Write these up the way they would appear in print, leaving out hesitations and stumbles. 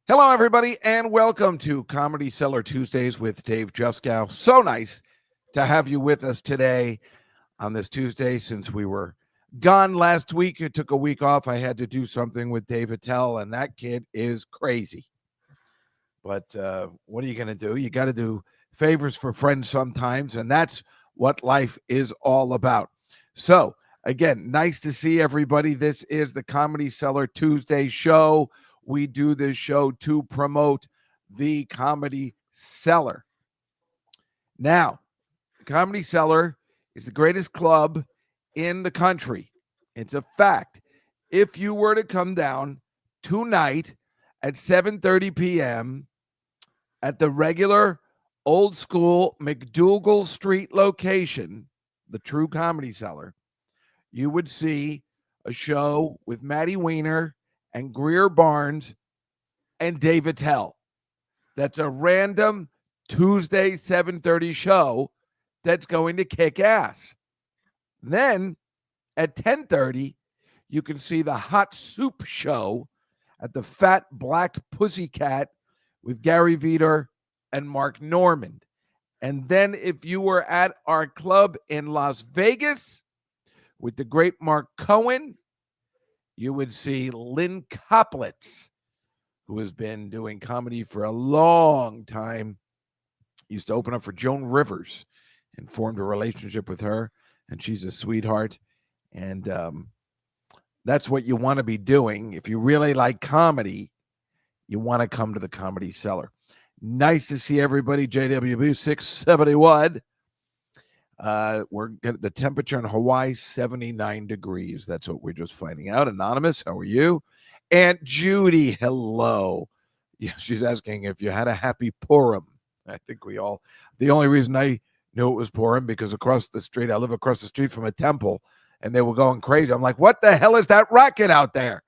Hello, everybody, and welcome to Comedy Cellar Tuesdays with Dave Juskow. So nice to have you with us today on this Tuesday since we were gone last week. I took a week off. I had to do something with Dave Attell, and that kid is crazy. But what are you going to do? You got to do favors for friends sometimes, and that's what life is all about. So, again, nice to see everybody. This is the Comedy Cellar Tuesday show. We do this show to promote the Comedy Cellar. Now, the Comedy Cellar is the greatest club in the country. It's a fact. If you were to come down tonight at 7:30 p.m. at the regular old school McDougal Street location, the True Comedy Cellar, you would see a show with Maddie Weiner and Greer Barnes and Dave Attell. That's a random Tuesday 7:30 show that's going to kick ass. Then at 10:30, you can see the Hot Soup Show at the Fat Black Pussycat with Gary Veter and Mark Normand. And then if you were at our club in Las Vegas with the great Mark Cohen, you would see Lynn Koplitz, who has been doing comedy for a long time. Used to open up for Joan Rivers and formed a relationship with her, and she's a sweetheart. And that's what you want to be doing. If you really like comedy, you want to come to the Comedy Cellar. Nice to see everybody. JWB 671. We're getting the temperature in Hawaii, 79 degrees. That's what we're just finding out. Anonymous, how are you? Aunt Judy, hello. Yeah, she's asking if you had a happy Purim. I think we all, the only reason I knew it was Purim because across the street, I live across the street from a temple, and they were going crazy. I'm like, what the hell is that racket out there?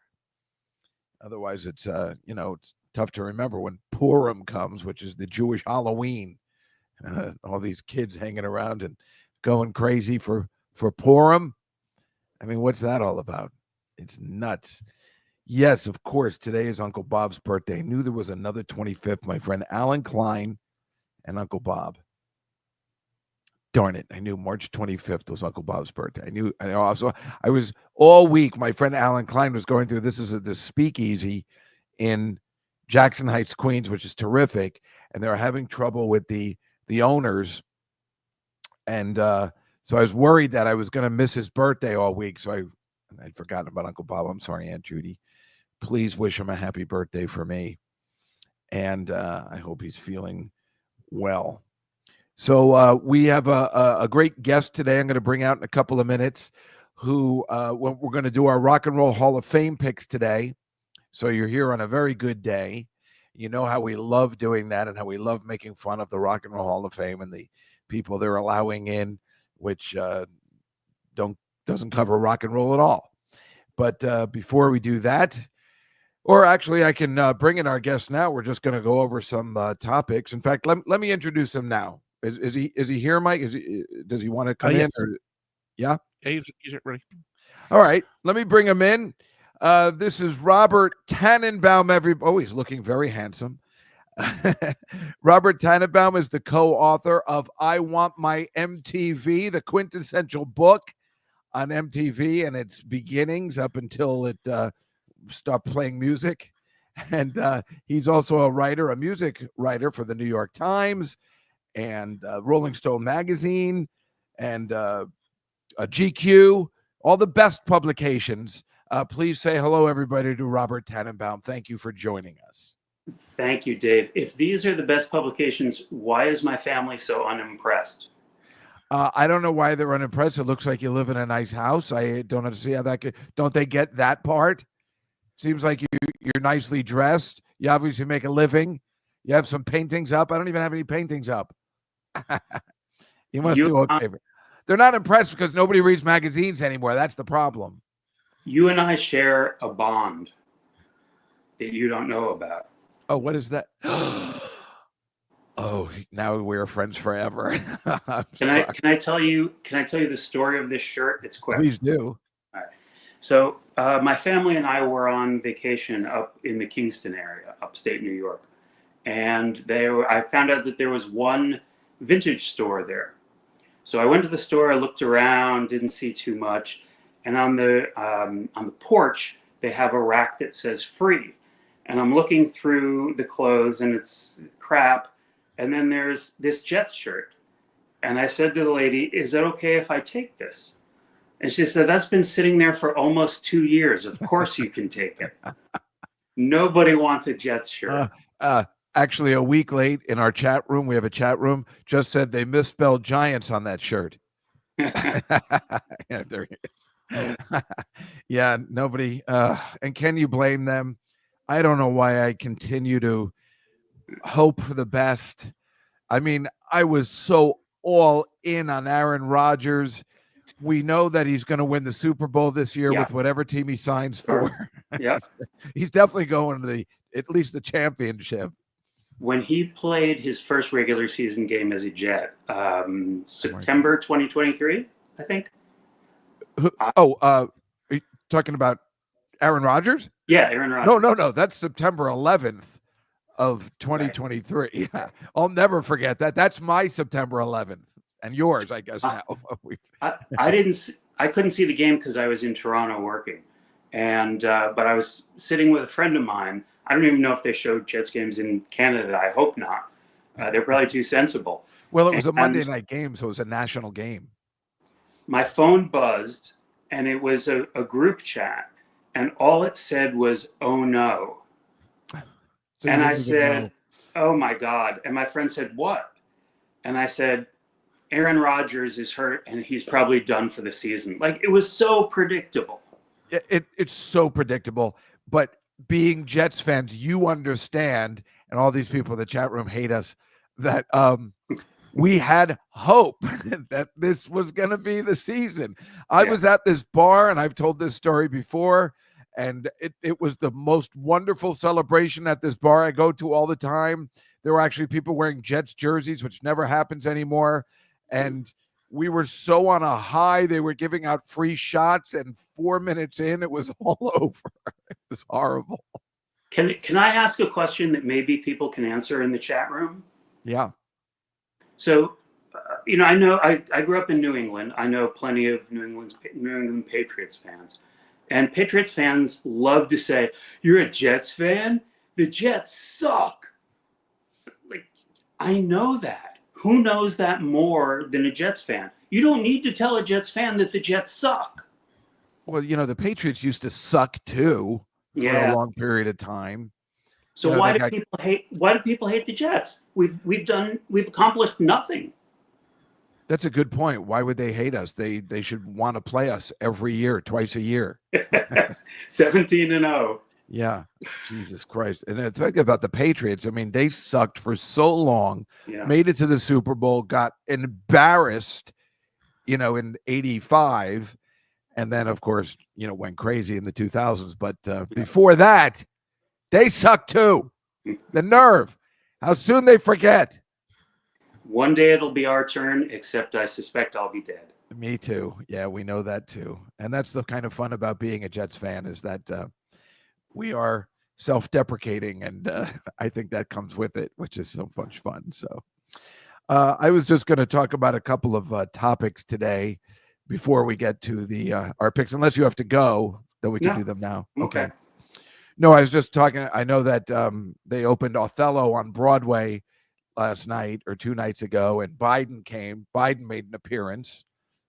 Otherwise, it's it's tough to remember when Purim comes, which is the Jewish Halloween. All these kids hanging around and going crazy for Purim. I mean, what's that all about? It's nuts. Yes, of course. Today is Uncle Bob's birthday. I knew there was another 25th. My friend Alan Klein and Uncle Bob. Darn it. I knew March 25th was Uncle Bob's birthday. I was all week. My friend Alan Klein was going through this speakeasy in Jackson Heights, Queens, which is terrific. And they were having trouble with the owners. And so I was worried that I was going to miss his birthday all week. So I'd forgotten about Uncle Bob. I'm sorry, Aunt Judy. Please wish him a happy birthday for me. And I hope he's feeling well. So we have a great guest today I'm going to bring out in a couple of minutes who we're going to do our Rock and Roll Hall of Fame picks today. So you're here on a very good day. You know how we love doing that and how we love making fun of the Rock and Roll Hall of Fame and the people they're allowing in, which doesn't cover rock and roll at all. But before we do that, or actually I can bring in our guest now. We're just going to go over some topics. In fact, let me introduce him now. Is he here, Mike? Does he want to come in? Yes. Or, yeah? He's ready. All right. Let me bring him in. This is Robert Tannenbaum. He's looking very handsome. Robert Tannenbaum is the co-author of I Want My MTV, the quintessential book on MTV and its beginnings up until it stopped playing music. And he's also a music writer for the New York Times and Rolling Stone magazine and GQ, all the best publications. Please say hello, everybody, to Robert Tannenbaum. Thank you for joining us. Thank you, Dave. If these are the best publications, why is my family so unimpressed? I don't know why they're unimpressed. It looks like you live in a nice house. I don't understand how that could. Don't they get that part? Seems like you're nicely dressed. You obviously make a living. You have some paintings up. I don't even have any paintings up. You must do okay. They're not impressed because nobody reads magazines anymore. That's the problem. You and I share a bond that you don't know about. Oh, what is that? Oh, now we're friends forever. Can I tell you the story of this shirt? It's quick. Please do. All right. So my family and I were on vacation up in the Kingston area, upstate New York, and I found out that there was one vintage store there. So I went to the store, I looked around, didn't see too much, and on the porch they have a rack that says free, and I'm looking through the clothes and it's crap, and then there's this Jets shirt, and I said to the lady, "Is it okay if I take this?" And she said, "That's been sitting there for almost 2 years. Of course you can take it." Nobody wants a Jets shirt. Actually, a week late in our chat room, we have a chat room, just said they misspelled Giants on that shirt. Yeah, there he is. Yeah, nobody. And can you blame them? I don't know why I continue to hope for the best. I mean, I was so all in on Aaron Rodgers. We know that he's going to win the Super Bowl this year with whatever team he signs for. Yeah. He's definitely going to at least the championship. When he played his first regular season game as a Jet, September 2023, I think. Are you talking about Aaron Rodgers? Yeah, Aaron Rodgers. No. That's September 11th of 2023. Right. Yeah. I'll never forget that. That's my September 11th and yours, I guess now. I couldn't see the game because I was in Toronto working, and but I was sitting with a friend of mine. I don't even know if they showed Jets games in Canada. I hope not. They're probably too sensible. Well, it was a Monday night game, so it was a national game. My phone buzzed, and it was a group chat, and all it said was, "Oh no." So and I said, "Oh my God." And my friend said, "What?" And I said, "Aaron Rodgers is hurt, and he's probably done for the season." Like, it was so predictable. It's so predictable, but being Jets fans, you understand, and all these people in the chat room hate us, that we had hope that this was going to be the season. I was at this bar, and I've told this story before, and it was the most wonderful celebration at this bar I go to all the time. There were actually people wearing Jets jerseys, which never happens anymore, and we were so on a high. They were giving out free shots, and 4 minutes in, it was all over. It was horrible. Can I ask a question that maybe people can answer in the chat room? Yeah. So, I know I grew up in New England. I know plenty of New England Patriots fans. And Patriots fans love to say, "You're a Jets fan? The Jets suck." Like, I know that. Who knows that more than a Jets fan? You don't need to tell a Jets fan that the Jets suck. Well, the Patriots used to suck too for a long period of time. So why do people hate the Jets? We've accomplished nothing. That's a good point. Why would they hate us? They should want to play us every year, twice a year. 17-0. Yeah, Jesus Christ. And then think about the Patriots. I mean, they sucked for so long, made it to the Super Bowl, got embarrassed, in 85. And then, of course, went crazy in the 2000s. But before that, they sucked too. The nerve. How soon they forget. One day it'll be our turn, except I suspect I'll be dead. Me too. Yeah, we know that too. And that's the kind of fun about being a Jets fan, is that we are self-deprecating, and I think that comes with it, which is so much fun. So I was just going to talk about a couple of topics today before we get to our picks, unless you have to go, then we can do them now. Okay. No, I was just talking. I know that they opened Othello on Broadway last night or 2 nights ago, and Biden came. Biden made an appearance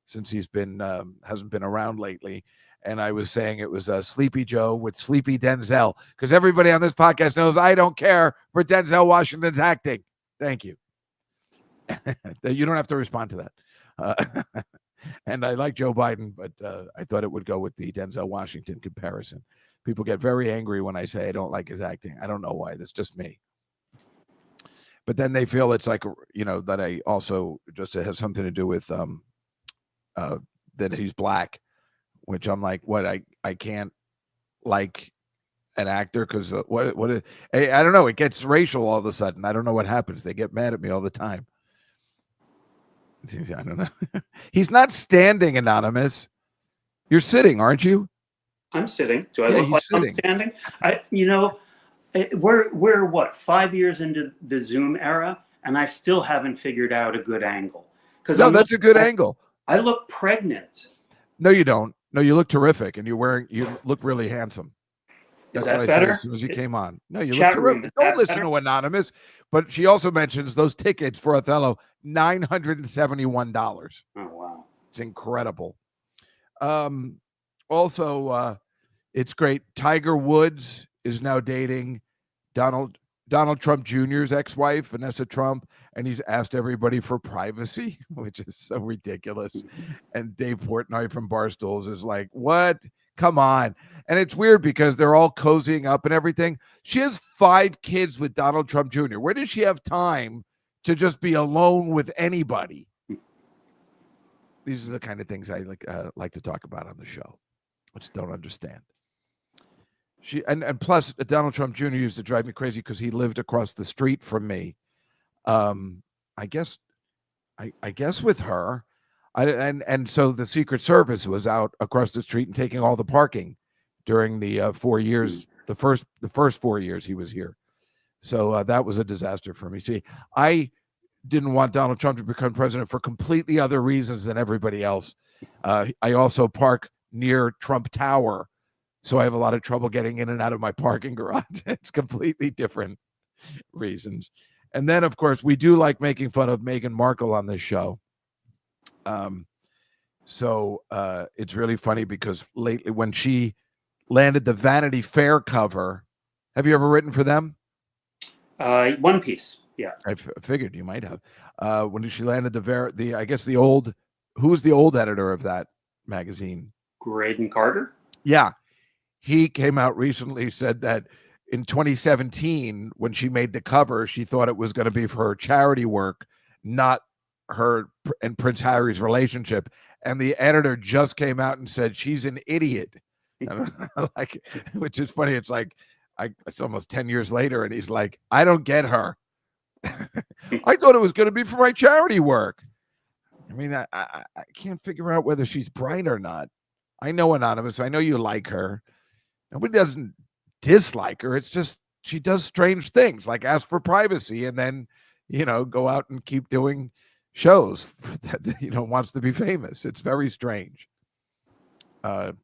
since he's been hasn't been around lately. And I was saying it was Sleepy Joe with Sleepy Denzel, because everybody on this podcast knows I don't care for Denzel Washington's acting. Thank you. You don't have to respond to that. And I like Joe Biden, but I thought it would go with the Denzel Washington comparison. People get very angry when I say I don't like his acting. I don't know why. That's just me. But then they feel it's like, that I also just has something to do with that he's black, which I'm like, what? I can't like an actor because I don't know. It gets racial all of a sudden. I don't know what happens. They get mad at me all the time. I don't know. He's not standing, Anonymous. You're sitting, aren't you? I'm sitting. Do I Yeah, look like he's I'm sitting. standing? We're what, 5 years into the Zoom era, and I still haven't figured out a good angle because No, that's a good angle. I look pregnant. No, you don't. No, you look terrific, and you look really handsome. Is That's what that I said better? as soon as you came on. No, you look Chat room, is terrific. Don't that listen better? to Anonymous. But she also mentions those tickets for Othello, $971. Oh wow. It's incredible. Also, it's great. Tiger Woods is now dating Donald Donald Trump Jr.'s ex-wife, Vanessa Trump, and he's asked everybody for privacy, which is so ridiculous. And Dave Portnoy from Barstools is like, what? Come on. And it's weird because they're all cozying up and everything. She has 5 kids with Donald Trump Jr. Where does she have time to just be alone with anybody? These are the kind of things I like to talk about on the show. I just don't understand. She and plus Donald Trump Jr. used to drive me crazy because he lived across the street from me. I guess with her, and so the Secret Service was out across the street and taking all the parking during the 4 years, the first 4 years he was here. So that was a disaster for me. See, I didn't want Donald Trump to become president for completely other reasons than everybody else. I also park near Trump Tower, so I have a lot of trouble getting in and out of my parking garage. It's completely different reasons. And then, of course, we do like making fun of Meghan Markle on this show. So it's really funny because lately when she landed the Vanity Fair cover, have you ever written for them? One Piece. Yeah. I figured you might have. When she landed who's the old editor of that magazine? Graydon Carter? Yeah. He came out recently, said that in 2017, when she made the cover, she thought it was going to be for her charity work, not her and Prince Harry's relationship. And the editor just came out and said she's an idiot. Like, which is funny. It's like it's almost 10 years later, and he's like, I don't get her. I thought it was going to be for my charity work. I mean, I can't figure out whether she's bright or not. I know Anonymous. I know you like her. Nobody doesn't dislike her. It's just she does strange things, like ask for privacy and then, go out and keep doing shows that, wants to be famous. It's very strange. Do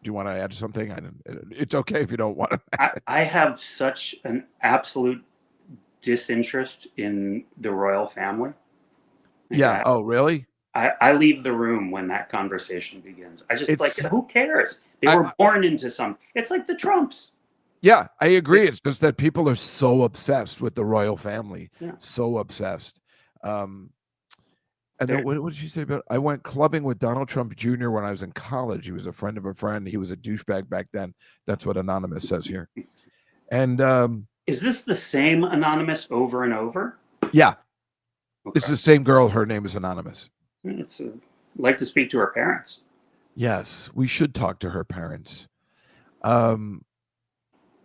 you want to add something? It's okay if you don't want to. I have such an absolute disinterest in the royal family. Yeah. Oh, really? I leave the room when that conversation begins. I just who cares? They were born into something. It's like the Trumps. Yeah, I agree. It's just that people are so obsessed with the royal family. Yeah. So obsessed. And then what did she say about? I went clubbing with Donald Trump Jr. when I was in college. He was a friend of a friend. He was a douchebag back then. That's what Anonymous says here. And is this the same Anonymous over and over? Yeah. Okay. It's the same girl. Her name is Anonymous. Like to speak to her parents. Yes, we should talk to her parents.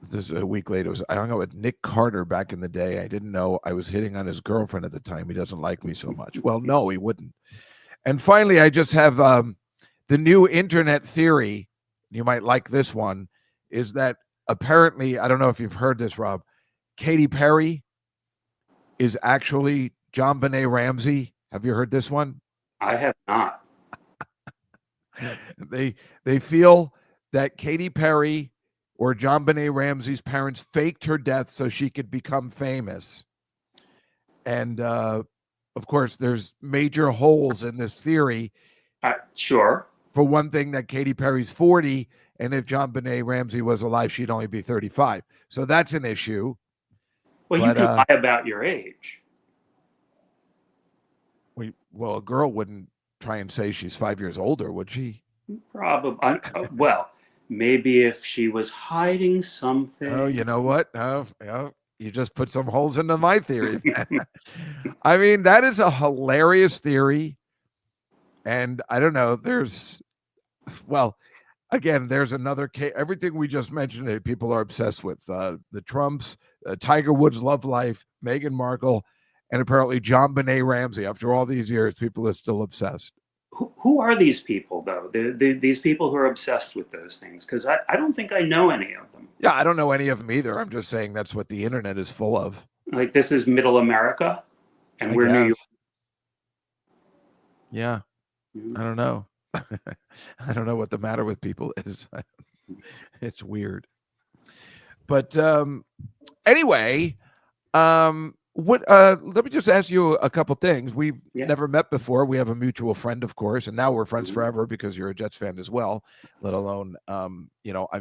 This a week later. I hung out with Nick Carter back in the day. I didn't know I was hitting on his girlfriend at the time. He doesn't like me so much. Well, no, he wouldn't. And finally, I just have the new internet theory. You might like this one. Is that apparently, I don't know if you've heard this, Rob, Katy Perry is actually JonBenet Ramsey. Have you heard this one? I have not. They feel that Katy Perry or JonBenet Ramsey's parents faked her death so she could become famous. And of course, there's major holes in this theory. Sure. For one thing, that Katy Perry's 40, and if JonBenet Ramsey was alive, she'd only be 35. So that's an issue. Well, you can lie about your age. Well, a girl wouldn't try and say she's 5 years older, would she? Probably. Well, maybe if she was hiding something. Oh, you know what? You just put some holes into my theory. I mean, that is a hilarious theory. And I don't know. Again, there's another case. Everything we just mentioned, people are obsessed with. The Trumps, Tiger Woods' love life, Meghan Markle, and apparently JonBenet Ramsey. After all these years, people are still obsessed. who are these people, though? These people who are obsessed with those things? Because I don't think I know any of them. Yeah, I don't know any of them either. I'm just saying that's what the internet is full of. Like, this is middle America, and I we're New York. guess. Yeah, Mhm. I don't know. I don't know what the matter with people is. It's weird. But anyway, what let me just ask you a couple things. We've Yeah. never met before. We have a mutual friend, of course, and now we're friends Mhm. forever because you're a Jets fan as well, let alone I'm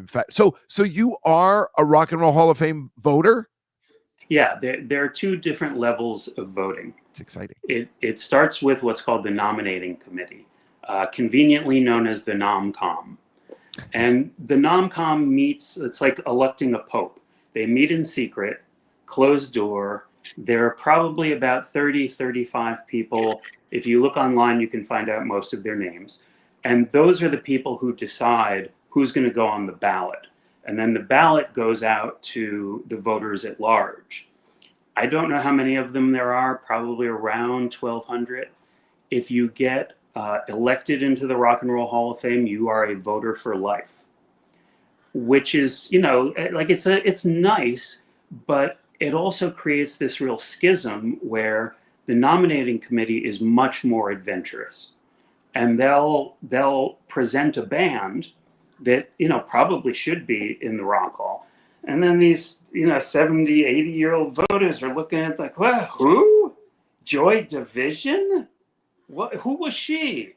fat. So you are a Rock and Roll Hall of Fame voter? Yeah, there are two different levels of voting. It's exciting. It starts with what's called the nominating committee, conveniently known as the NomCom. And the NomCom meets, it's like electing a pope. They meet in secret, closed door. There are probably about 30, 35 people. If you look online, you can find out most of their names. And those are the people who decide who's going to go on the ballot. And then the ballot goes out to the voters at large. I don't know how many of them there are, probably around 1,200. If you get elected into the Rock and Roll Hall of Fame, you are a voter for life, which is, like it's nice, but it also creates this real schism where the nominating committee is much more adventurous, and they'll present a band that probably should be in the Rock Hall, and then these 70, 80-year-old voters are looking at like, well, who? Joy Division? What? Who was she?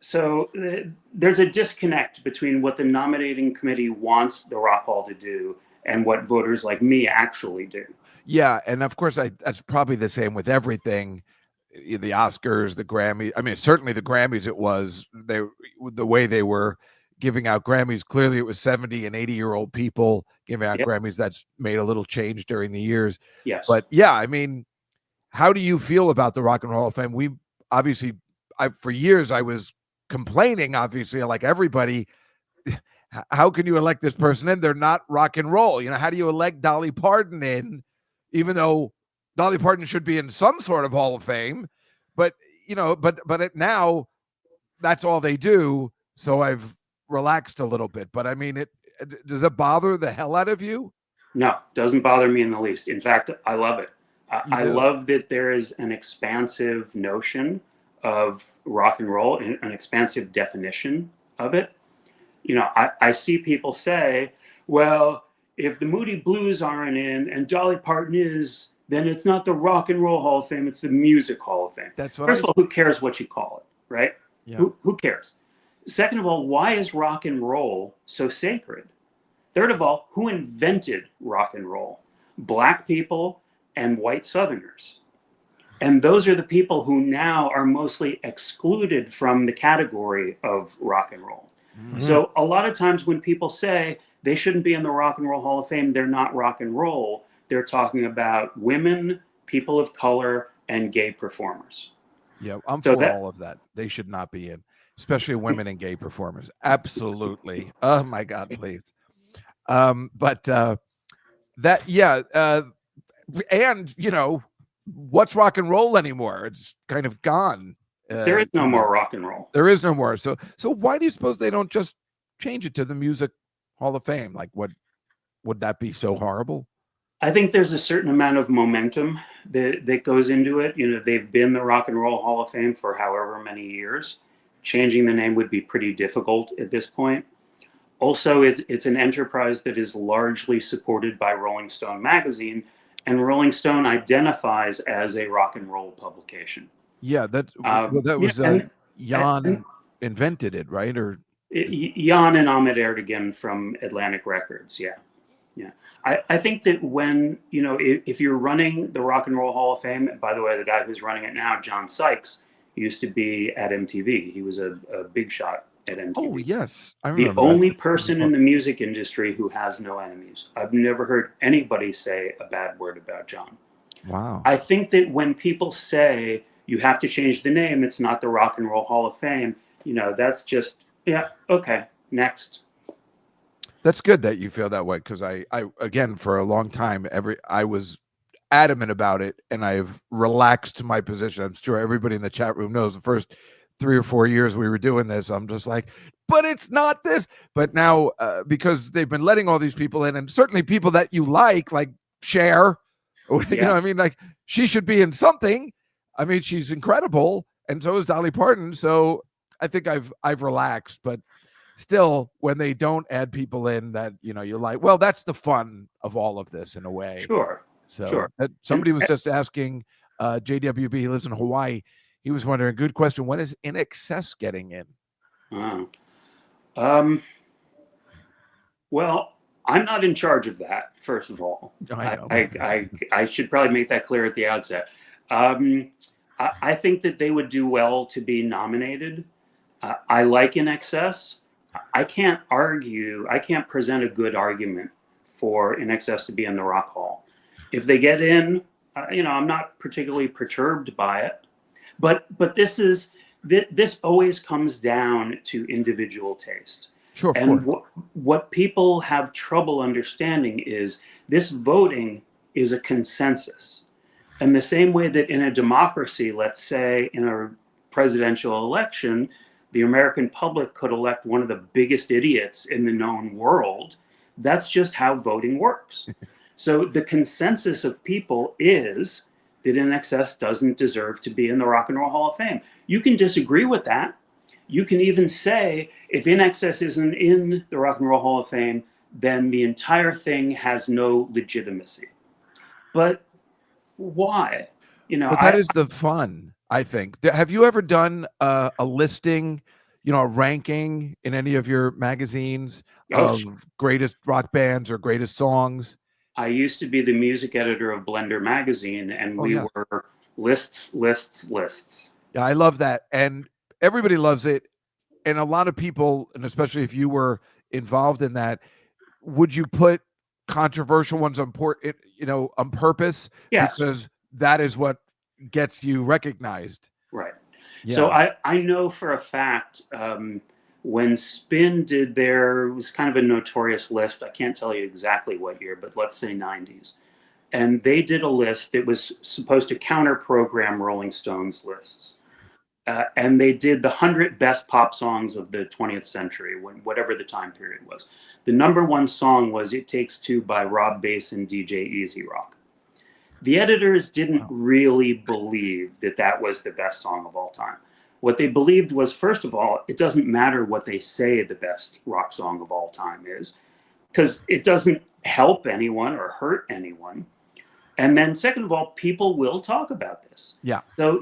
So there's a disconnect between what the nominating committee wants the Rock Hall to do and what voters like me actually do. Yeah, and of course, that's probably the same with everything. The Oscars, the Grammys. I mean, certainly the Grammys. It was the way they were giving out Grammys. Clearly, it was 70 and 80-year-old people giving out Yep. Grammys. That's made a little change during the years. Yes. But yeah, I mean, how do you feel about the Rock and Roll Hall of Fame? We obviously, for years, I was complaining. Obviously, like everybody, how can you elect this person in? They're not rock and roll. How do you elect Dolly Parton in, even though Dolly Parton should be in some sort of Hall of Fame? But now that's all they do. So I've relaxed a little bit. But I mean, does it bother the hell out of you? No, doesn't bother me in the least. In fact, I love it. I love that there is an expansive notion of rock and roll, an expansive definition of it. I see people say, well, if the Moody Blues aren't in and Dolly Parton is, then it's not the Rock and Roll Hall of Fame, it's the Music Hall of Fame. That's what First of all, who cares what you call it, right? Yeah. Who cares? Second of all, why is rock and roll so sacred? Third of all, who invented rock and roll? Black people and white Southerners. And those are the people who now are mostly excluded from the category of rock and roll. Mm-hmm. So a lot of times when people say they shouldn't be in the Rock and Roll Hall of Fame, they're not rock and roll. They're talking about women, people of color, and gay performers. Yeah, I'm for all of that. They should not be in, especially women and gay performers. Absolutely. Oh my God, please. But that, yeah. And what's rock and roll anymore? It's kind of gone. There is no more rock and roll. There is no more. So why do you suppose they don't just change it to the Music Hall of Fame? Like, what would that be so horrible? I think there's a certain amount of momentum that goes into it. They've been the Rock and Roll Hall of Fame for however many years. Changing the name would be pretty difficult at this point. Also, it's an enterprise that is largely supported by Rolling Stone magazine, and Rolling Stone identifies as a rock and roll publication. Yeah, that was Jan invented it, right? Or Jan and Ahmet Ertegun from Atlantic Records. Yeah. I think that when, if you're running the Rock and Roll Hall of Fame, by the way, the guy who's running it now, John Sykes, used to be at MTV. He was a big shot at MTV. Oh, yes. I remember the only person in the music industry who has no enemies. I've never heard anybody say a bad word about John. Wow. I think that when people say you have to change the name, it's not the Rock and Roll Hall of Fame, that's just, yeah, okay, next. That's good that you feel that way, because I again, for a long time, I was adamant about it, and I've relaxed my position. I'm sure everybody in the chat room knows the 3 or 4 years we were doing this, I'm just like, but it's not this. But now, because they've been letting all these people in, and certainly people that you like Cher, Yeah. I mean, like, she should be in something. I mean, she's incredible, and so is Dolly Parton. So I think I've relaxed, but still, when they don't add people in that you're like, well, that's the fun of all of this in a way. Sure. So Sure. somebody was just asking, JWB, he lives in Hawaii. He was wondering, good question, when is In Excess getting in? Well, I'm not in charge of that, first of all. I know. I should probably make that clear at the outset. I think that they would do well to be nominated. I like In Excess. I can't present a good argument for In Excess to be in the Rock Hall. If they get in, I'm not particularly perturbed by it. But this always comes down to individual taste. Sure, of and course. What people have trouble understanding is this voting is a consensus. And the same way that in a democracy, let's say in a presidential election, the American public could elect one of the biggest idiots in the known world, that's just how voting works. So the consensus of people is that In Excess doesn't deserve to be in the Rock and Roll Hall of Fame. You can disagree with that. You can even say, if In Excess isn't in the Rock and Roll Hall of Fame, then the entire thing has no legitimacy. But why? But that is the fun, I think. Have you ever done a listing, a ranking in any of your magazines of greatest rock bands or greatest songs? I used to be the music editor of Blender magazine, and we were lists. Yeah, I love that. And everybody loves it. And a lot of people, and especially if you were involved in that, would you put controversial ones on purpose? Yes. Because that is what gets you recognized. Right. Yeah. So I know for a fact, when Spin did it was kind of a notorious list. I can't tell you exactly what year, but let's say 90s. And they did a list that was supposed to counter program Rolling Stones lists. And they did the 100 best pop songs of the 20th century, whatever the time period was. The number one song was It Takes Two by Rob Bass and DJ Easy Rock. The editors didn't really believe that was the best song of all time. What they believed was, first of all, it doesn't matter what they say the best rock song of all time is, because it doesn't help anyone or hurt anyone. And then second of all, people will talk about this. Yeah. So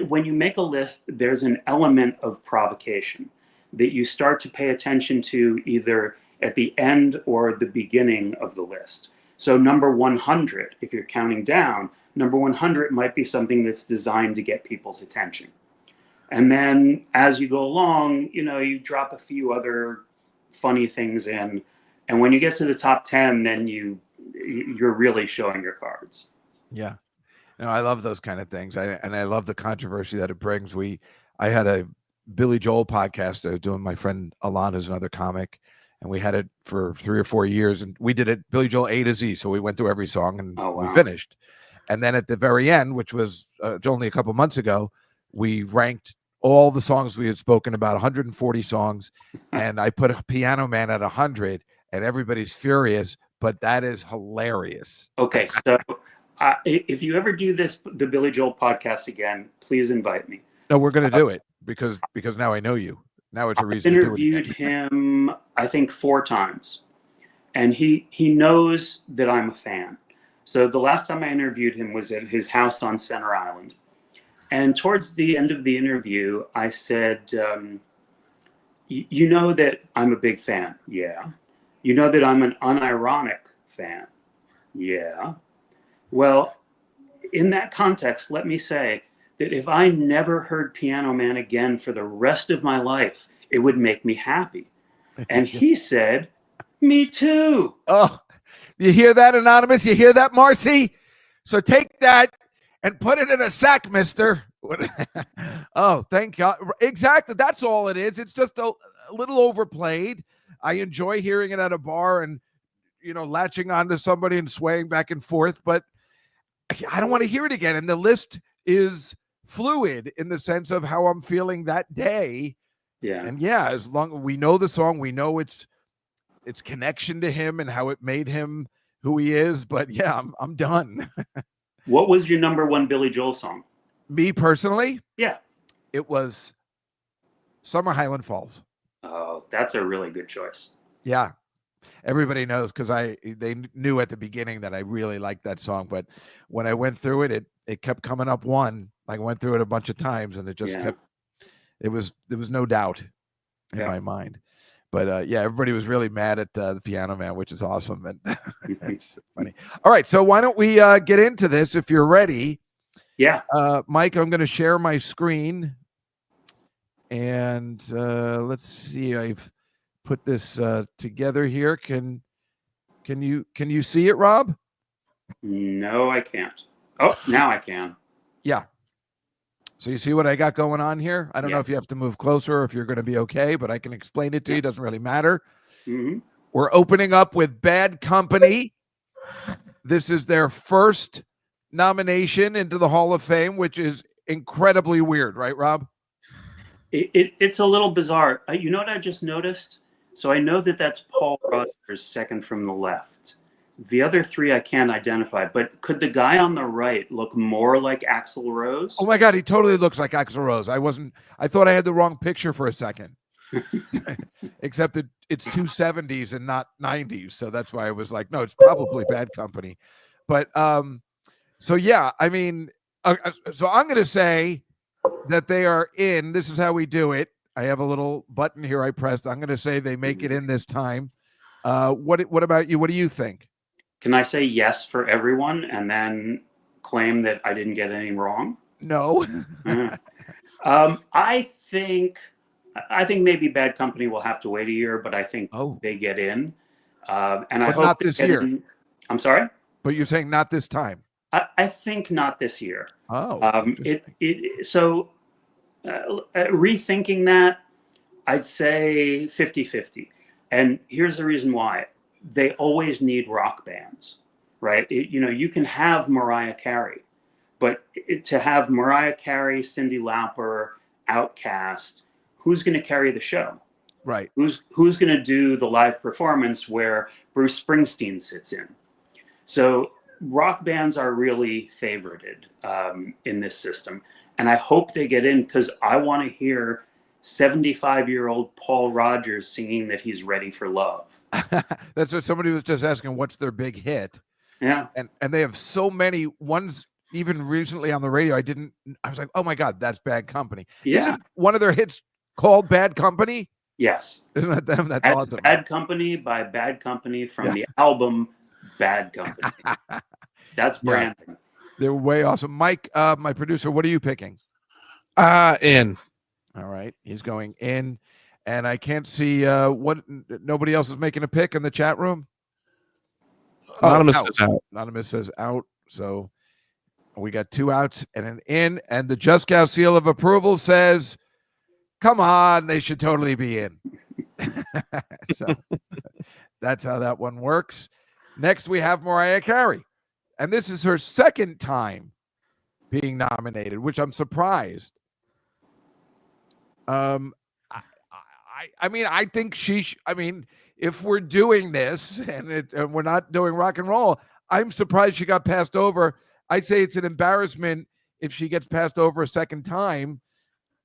when you make a list, there's an element of provocation that you start to pay attention to either at the end or the beginning of the list. So number 100, if you're counting down, number 100 might be something that's designed to get people's attention. And then as you go along, you drop a few other funny things in. And when you get to the top 10, then you're really showing your cards. Yeah. No, I love those kind of things. I love the controversy that it brings. I had a Billy Joel podcast I was doing. My friend Alana's another comic, and we had it for 3 or 4 years, and we did it Billy Joel A to Z. So we went through every song and we finished. And then at the very end, which was only a couple months ago, we ranked all the songs we had spoken about, 140 songs, and I put a Piano Man at 100, and everybody's furious, but that is hilarious. Okay, so if you ever do the Billy Joel podcast again, please invite me. No, we're going to do it because now I know you. Now it's a reason to do it. I interviewed him, I think, 4 times, and he knows that I'm a fan. So the last time I interviewed him was at his house on Center Island. And towards the end of the interview, I said, you know that I'm a big fan? Yeah. You know that I'm an unironic fan? Yeah. Well, in that context, let me say that if I never heard Piano Man again for the rest of my life, it would make me happy. And he said, me too. Oh, you hear that, Anonymous? You hear that, Marcy? So take that and put it in a sack, mister. Oh, thank God. Exactly. That's all it is. It's just a little overplayed. I enjoy hearing it at a bar and, latching onto somebody and swaying back and forth, but I don't want to hear it again. And the list is fluid in the sense of how I'm feeling that day. Yeah. And yeah, as long we know the song, we know its connection to him and how it made him who he is. But yeah, I'm done. What was your number one Billy Joel song? Me personally, Yeah. it was Summer Highland Falls. Oh, that's a really good choice. Yeah. Everybody knows because they knew at the beginning that I really liked that song. But when I went through it, it kept coming up one. I went through it a bunch of times and it just kept, there was no doubt in my mind. But yeah, everybody was really mad at the Piano Man, which is awesome. And it's funny. All right. So why don't we get into this if you're ready? Yeah. Mike, I'm going to share my screen. And let's see. I've put this together here. Can you see it, Rob? No, I can't. Oh, now I can. Yeah. So you see what I got going on here? I don't know if you have to move closer or if you're going to be okay, but I can explain it to you. It doesn't really matter. Mm-hmm. We're opening up with Bad Company. This is their first nomination into the Hall of Fame, which is incredibly weird, right, Rob? It's a little bizarre. You know what I just noticed? So I know that that's Paul Rogers, second from the left. The other three I can't identify, but could the guy on the right look more like Axl Rose? Oh my God, he totally looks like Axl Rose. I thought I had the wrong picture for a second. Except that it's 270s and not 90s. So that's why I was like, no, it's probably Bad Company. But so yeah, I mean, so I'm going to say that they are in. This is how we do it. I have a little button here I pressed. I'm going to say they make it in this time. What about you? What do you think? Can I say yes for everyone and then claim that I didn't get any wrong? No. I think maybe Bad Company will have to wait a year, but I think they get in. And I hope not this year. I'm sorry? But you're saying not this time. I think not this year. Oh. So rethinking that, I'd say 50-50. And here's the reason why. They always need rock bands, right? You can have Mariah Carey, but to have Mariah Carey, Cyndi Lauper, Outkast, who's going to carry the show? Right. Who's going to do the live performance where Bruce Springsteen sits in? So rock bands are really favorited in this system. And I hope they get in because I want to hear 75-year-old Paul Rogers singing that he's ready for love. That's what somebody was just asking. What's their big hit? Yeah. And they have so many ones. Even recently on the radio, I was like, oh my God, that's Bad Company. Yeah. Isn't one of their hits called Bad Company? Yes. Isn't that them? That's awesome. Bad Company by Bad Company from the album Bad Company. That's branding. Yeah. They're way awesome. Mike, my producer, what are you picking? In. All right. He's going in. And I can't see what nobody else is making a pick in the chat room. Anonymous says out. Anonymous says out. So we got 2 outs and an in. And the Just Cow seal of approval says, come on, they should totally be in. So that's how that one works. Next, we have Mariah Carey. And this is her second time being nominated, which I'm surprised. I mean, I think if we're doing this and we're not doing rock and roll, I'm surprised she got passed over. I say it's an embarrassment if she gets passed over a second time.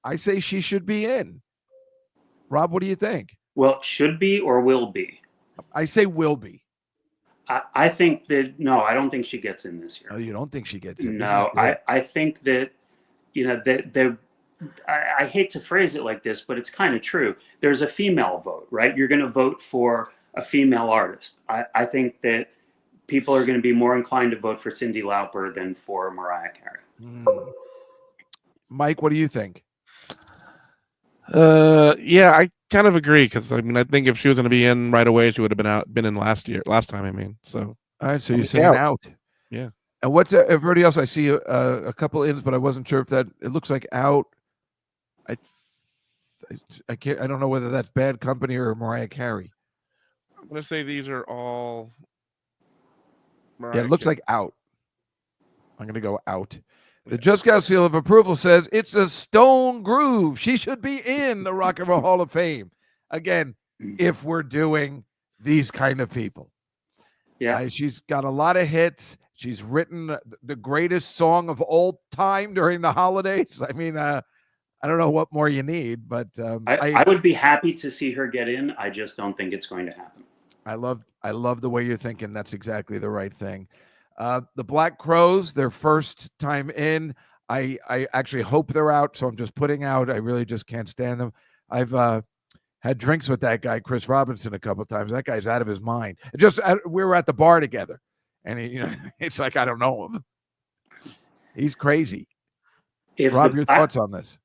I say she should be in. Rob, what do you think? Well, should be or will be? I say will be. I think that, no, I don't think she gets in this year. Oh, you don't think she gets in? No, I think that, I hate to phrase it like this, but it's kind of true. There's a female vote, right? You're going to vote for a female artist. I think that people are going to be more inclined to vote for Cyndi Lauper than for Mariah Carey. Mike, what do you think? Yeah, I kind of agree because I think if she was going to be in right away, she would have been in last time. So all right, so you're saying out. Yeah. And what's everybody else? I see a couple ins, but I wasn't sure if that it looks like out. I can't. I don't know whether that's Bad Company or Mariah Carey. I'm gonna say these are all. Mariah Carey. It looks like out. I'm gonna go out. The Just Got seal of approval says it's a stone groove. She should be in the Rock and Roll Hall of Fame. Again, if we're doing these kind of people. Yeah. She's got a lot of hits. She's written the greatest song of all time during the holidays. I mean, I don't know what more you need, but I would be happy to see her get in. I just don't think it's going to happen. I love the way you're thinking. That's exactly the right thing. The Black Crowes, their first time in. I actually hope they're out, so I'm just putting out. I really just can't stand them. I've had drinks with that guy, Chris Robinson, a couple of times. That guy's out of his mind. We were at the bar together, and it's like I don't know him. He's crazy. Rob, your thoughts on this?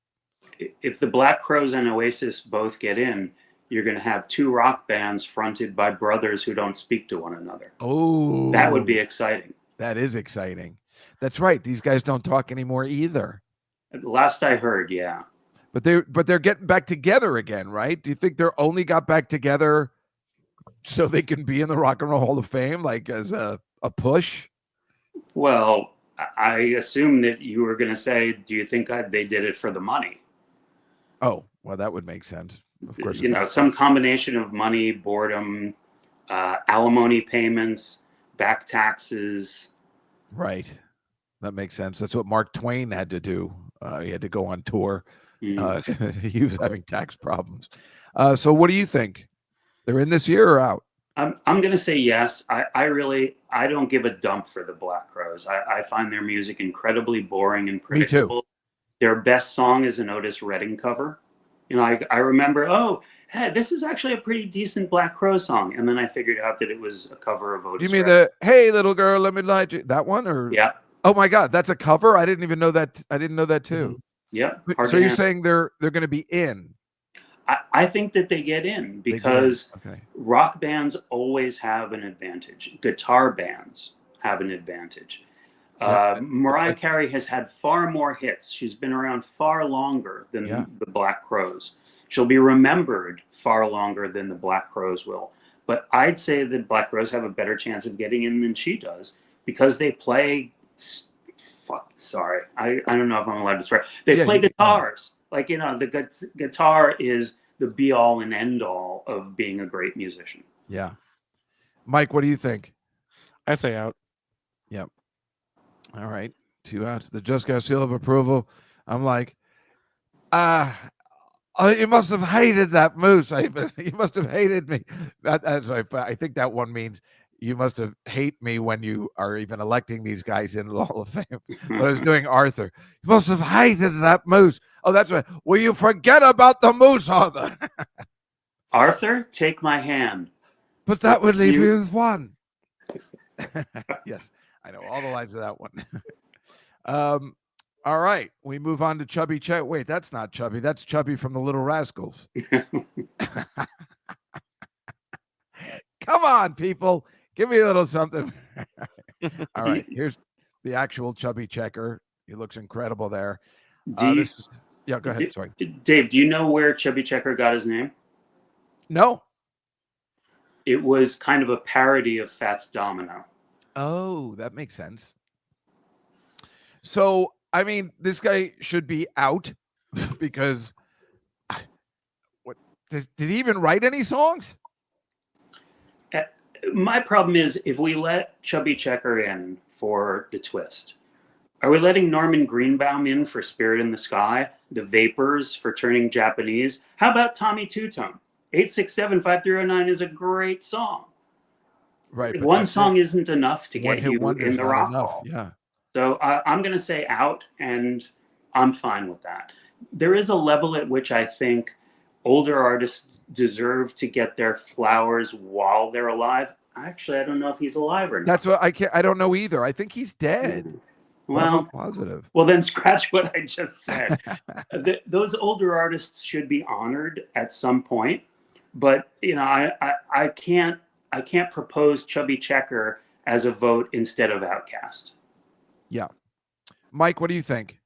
If the Black Crowes and Oasis both get in, you're going to have two rock bands fronted by brothers who don't speak to one another. Oh, that would be exciting. That is exciting. That's right. These guys don't talk anymore either. Last I heard, yeah. But they're getting back together again, right? Do you think they're only got back together so they can be in the Rock and Roll Hall of Fame, like as a push? Well, I assume that you were going to say, do you think they did it for the money? Oh, well, that would make sense. Of course, some combination of money, boredom, alimony payments, back taxes. Right. That makes sense. That's what Mark Twain had to do. He had to go on tour. He was having tax problems. So what do you think? They're in this year or out? I'm going to say yes. I don't give a dump for the Black Crowes. I find their music incredibly boring and predictable. Me too. Their best song is an Otis Redding cover. I remember, hey, this is actually a pretty decent Black Crowes song. And then I figured out that it was a cover of Otis Do you mean Redding. the Hey Little Girl, Let Me Lie to You? That one? Or Yeah. Oh my God, that's a cover? I didn't even know that. I didn't know that too. Yeah. So you're saying they're going to be in? I think that they get in because rock bands always have an advantage. Guitar bands have an advantage. Mariah Carey has had far more hits. She's been around far longer than the Black Crowes. She'll be remembered far longer than the Black Crowes will. But I'd say that Black Crowes have a better chance of getting in than she does because they play. Sorry, I don't know if I'm allowed to swear. They play guitars. Like, the guitar is the be all and end all of being a great musician. Yeah. Mike, what do you think? I say out. Yep. All right. 2 outs. The Just Got seal of approval. I'm like, you must have hated that moose. You must have hated me. I think that one means you must have hate me when you are even electing these guys into the Hall of Fame. But I was doing Arthur. You must have hated that moose. Oh, that's right. Will you forget about the moose, Arthur? Arthur, take my hand. But that would leave you with one. Yes, I know all the lines of that one. All right, we move on to Chubby Check. Wait, that's not Chubby. That's Chubby from the Little Rascals. Come on, people. Give me a little something. All right, here's the actual Chubby Checker. He looks incredible there. Go ahead. Sorry. Dave, do you know where Chubby Checker got his name? No. It was kind of a parody of Fats Domino. Oh, that makes sense. So, I mean, this guy should be out because did he even write any songs? My problem is if we let Chubby Checker in for The Twist, are we letting Norman Greenbaum in for Spirit in the Sky, The Vapors for Turning Japanese? How about Tommy Two-Tone? 867-5309 is a great song. Right. One song isn't enough to get you in the Rock Hall. Yeah. So I'm going to say out, and I'm fine with that. There is a level at which I think older artists deserve to get their flowers while they're alive. Actually, I don't know if he's alive or not. That's what I don't know either. I think he's dead. Well, I'm positive. Well, then scratch what I just said. Those older artists should be honored at some point, but I can't propose Chubby Checker as a vote instead of Outkast. Yeah, Mike, what do you think?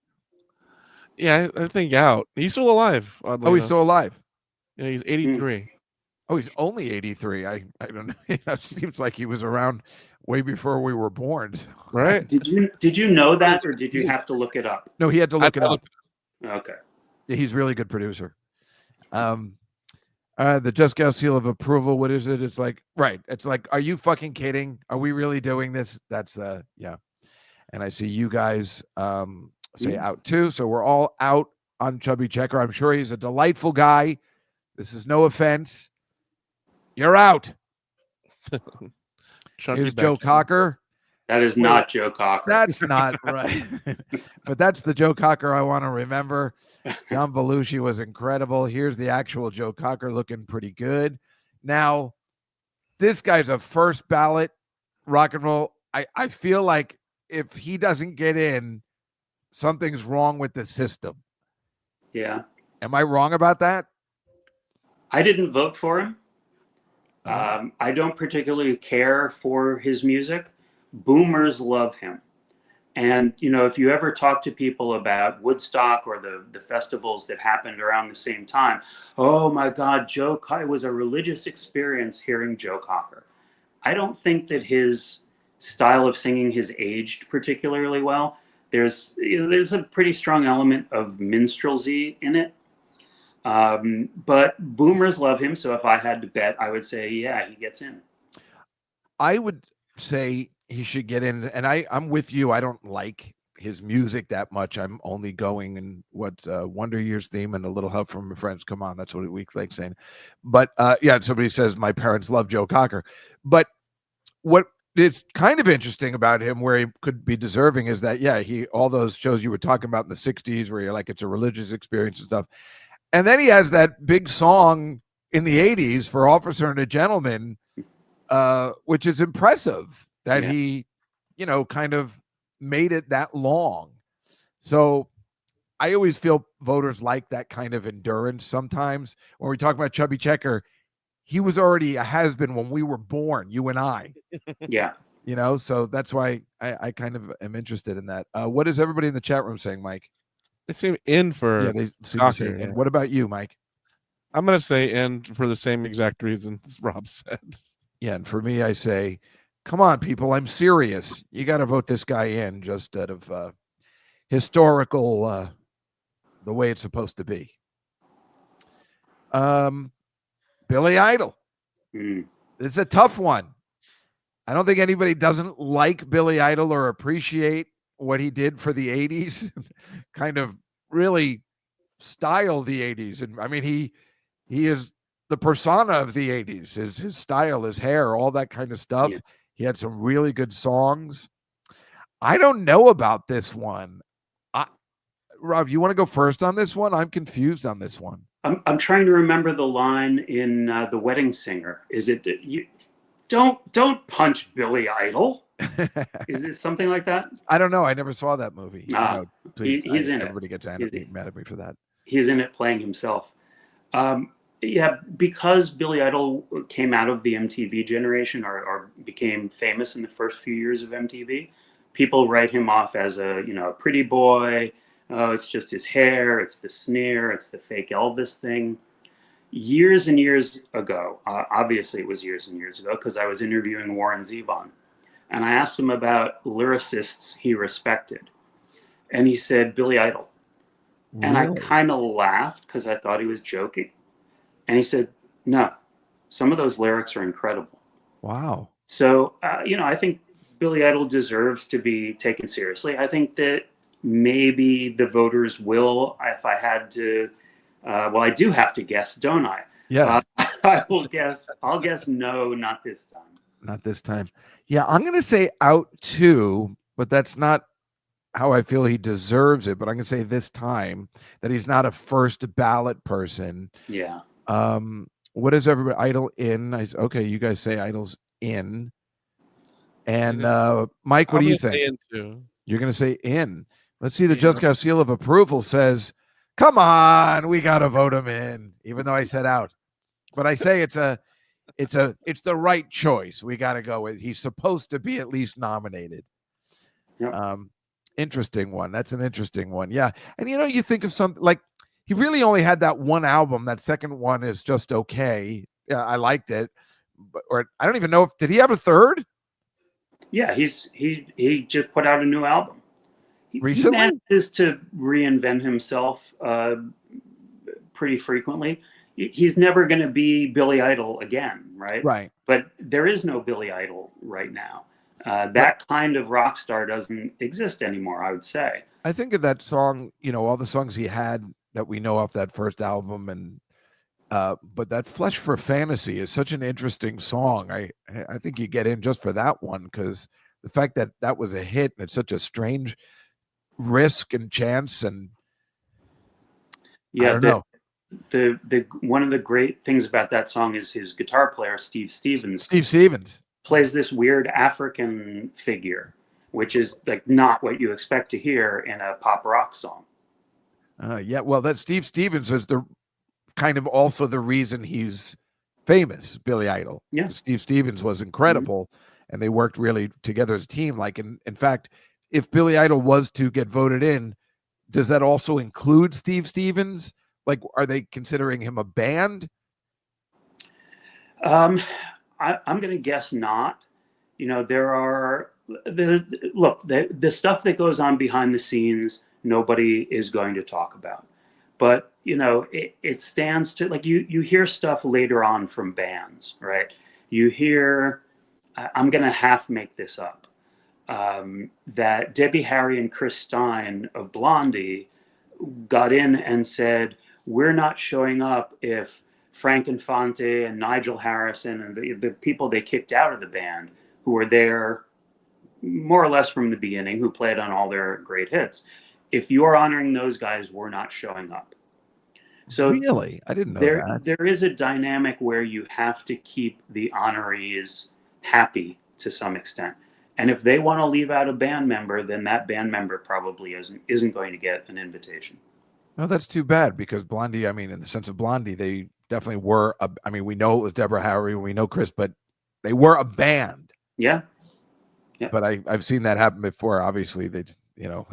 Yeah, I think out. He's still alive. Oh, he's still alive. Yeah, he's 83. Oh, he's only 83. I don't know. It seems like he was around way before we were born. Right? Did you know that, or did you have to look it up? No, he had to look it up. Okay. He's a really good producer. The Just Gal seal of approval. What is it? It's like, right. It's like, are you fucking kidding? Are we really doing this? That's yeah. And I see you guys say out too. So we're all out on Chubby Checker. I'm sure he's a delightful guy. This is no offense. You're out. Here's Joe Cocker. That is not Joe Cocker. That's not right. But that's the Joe Cocker I want to remember. John Belushi was incredible. Here's the actual Joe Cocker looking pretty good. Now, this guy's a first ballot rock and roll. I feel like if he doesn't get in, something's wrong with the system. Yeah. Am I wrong about that? I didn't vote for him. I don't particularly care for his music. Boomers love him. And, you know, if you ever talk to people about Woodstock or the festivals that happened around the same time, oh my God, it was a religious experience hearing Joe Cocker. I don't think that his style of singing has aged particularly well. There's a pretty strong element of minstrelsy in it. But boomers love him. So if I had to bet, I would say, yeah, he gets in. I would say he should get in. And I'm with you. I don't like his music that much. I'm only going and what's Wonder Years theme and a little help from my friends. Come on. That's what we like saying. But yeah, somebody says my parents love Joe Cocker. But what is kind of interesting about him where he could be deserving is that, yeah, all those shows you were talking about in the 60s where you're like, it's a religious experience and stuff. And then he has that big song in the 80s for Officer and a Gentleman, which is impressive that he, you know, kind of made it that long. So I always feel voters like that kind of endurance sometimes. When we talk about Chubby Checker, he was already a has-been when we were born, you and I. Yeah. You know, so that's why I kind of am interested in that. What is everybody in the chat room saying, Mike? They seem in for they seem to say in. What about you, Mike? I'm going to say in for the same exact reasons Rob said. Yeah, and for me, I say, come on, people, I'm serious. You got to vote this guy in just out of historical, the way it's supposed to be. Billy Idol. This is a tough one. I don't think anybody doesn't like Billy Idol or appreciate what he did for the 80s, kind of really style the 80s. And I mean, he is the persona of the 80s, his style, his hair, all that kind of stuff. Yeah. He had some really good songs. I don't know about this one. Rob, you want to go first on this one? I'm confused on this one. I'm trying to remember the line in The Wedding Singer. Is it you don't punch Billy Idol? Is it something like that? I don't know. I never saw that movie. He's in it. Everybody gets mad at me for that. He's in it playing himself. Yeah, because Billy Idol came out of the MTV generation or became famous in the first few years of MTV, people write him off as a pretty boy. Oh, it's just his hair. It's the sneer. It's the fake Elvis thing. Years and years ago, obviously it was years and years ago because I was interviewing Warren Zevon. And I asked him about lyricists he respected. And he said, Billy Idol. Really? And I kind of laughed because I thought he was joking. And he said, no, some of those lyrics are incredible. Wow. So, I think Billy Idol deserves to be taken seriously. I think that maybe the voters will, if I had to, I do have to guess, don't I? Yes. I'll guess no, not this time. Not this time. Yeah, I'm going to say out too, but that's not how I feel he deserves it. But I'm going to say this time that he's not a first ballot person. Yeah. What is everybody? Idol in? Okay, you guys say Idol's in. And Mike, what do you think? You're going to say in. Let's see. The Just Got seal of approval says, come on, we got to vote him in, even though I said out. But I say it's the right choice. We got to go with. He's supposed to be at least nominated. Yep. Interesting one. That's an interesting one. Yeah. And you think of something like he really only had that one album. That second one is just okay. Yeah, I liked it. But, or I don't even know if did he have a third Yeah, he just put out a new album. He recently? manages to reinvent himself pretty frequently. He's never going to be Billy Idol again, right? Right. But there is no Billy Idol right now. That kind of rock star doesn't exist anymore, I would say. I think of that song, all the songs he had that we know off that first album, and but that Flesh for Fantasy is such an interesting song. I think you get in just for that one, because the fact that that was a hit and it's such a strange risk and chance, and I don't know. The one of the great things about that song is his guitar player Steve Stevens plays this weird African figure, which is like not what you expect to hear in a pop rock song. Yeah, well, that Steve Stevens is the kind of also the reason he's famous, Billy Idol. Yeah. Steve Stevens was incredible, and they worked really together as a team. Like, in fact, if Billy Idol was to get voted in, does that also include Steve Stevens? Like, are they considering him a band? I'm going to guess not. There are the stuff that goes on behind the scenes, nobody is going to talk about. But it stands to, like, you hear stuff later on from bands, right? You hear, I'm going to half make this up, that Debbie Harry and Chris Stein of Blondie got in and said, we're not showing up if Frank Infante and Nigel Harrison and the people they kicked out of the band, who were there more or less from the beginning, who played on all their great hits, if you're honoring those guys, we're not showing up. So really, I didn't know that. There is a dynamic where you have to keep the honorees happy to some extent. And if they want to leave out a band member, then that band member probably isn't going to get an invitation. No, that's too bad, because Blondie, I mean, in the sense of Blondie, they definitely were, we know it was Deborah Harry, we know Chris, but they were a band. Yeah. But I've seen that happen before. Obviously, they,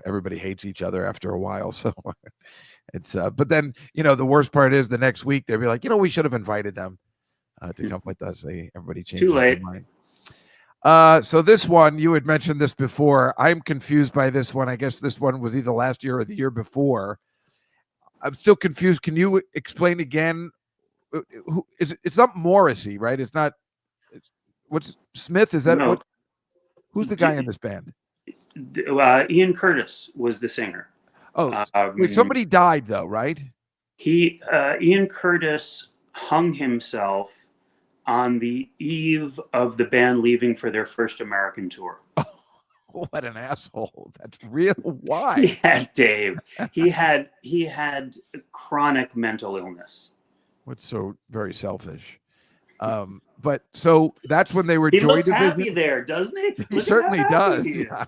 everybody hates each other after a while. So it's, but then, the worst part is the next week, they'll be like, we should have invited them to come with us. Everybody changed Too late. their mind. So this one, you had mentioned this before. I'm confused by this one. I guess this one was either last year or the year before. I'm still confused. Can you explain again? Who is it? It's not Morrissey, right? It's not. What's Smith? Is that No. what? Who's the guy in this band? Ian Curtis was the singer. Oh, wait, somebody died though, right? Ian Curtis hung himself on the eve of the band leaving for their first American tour. What an asshole! That's real. Why? Yeah, Dave. He had chronic mental illness. What's so very selfish? But so that's when they were. He Joy looks Division. happy there, doesn't he? He certainly does. Yeah.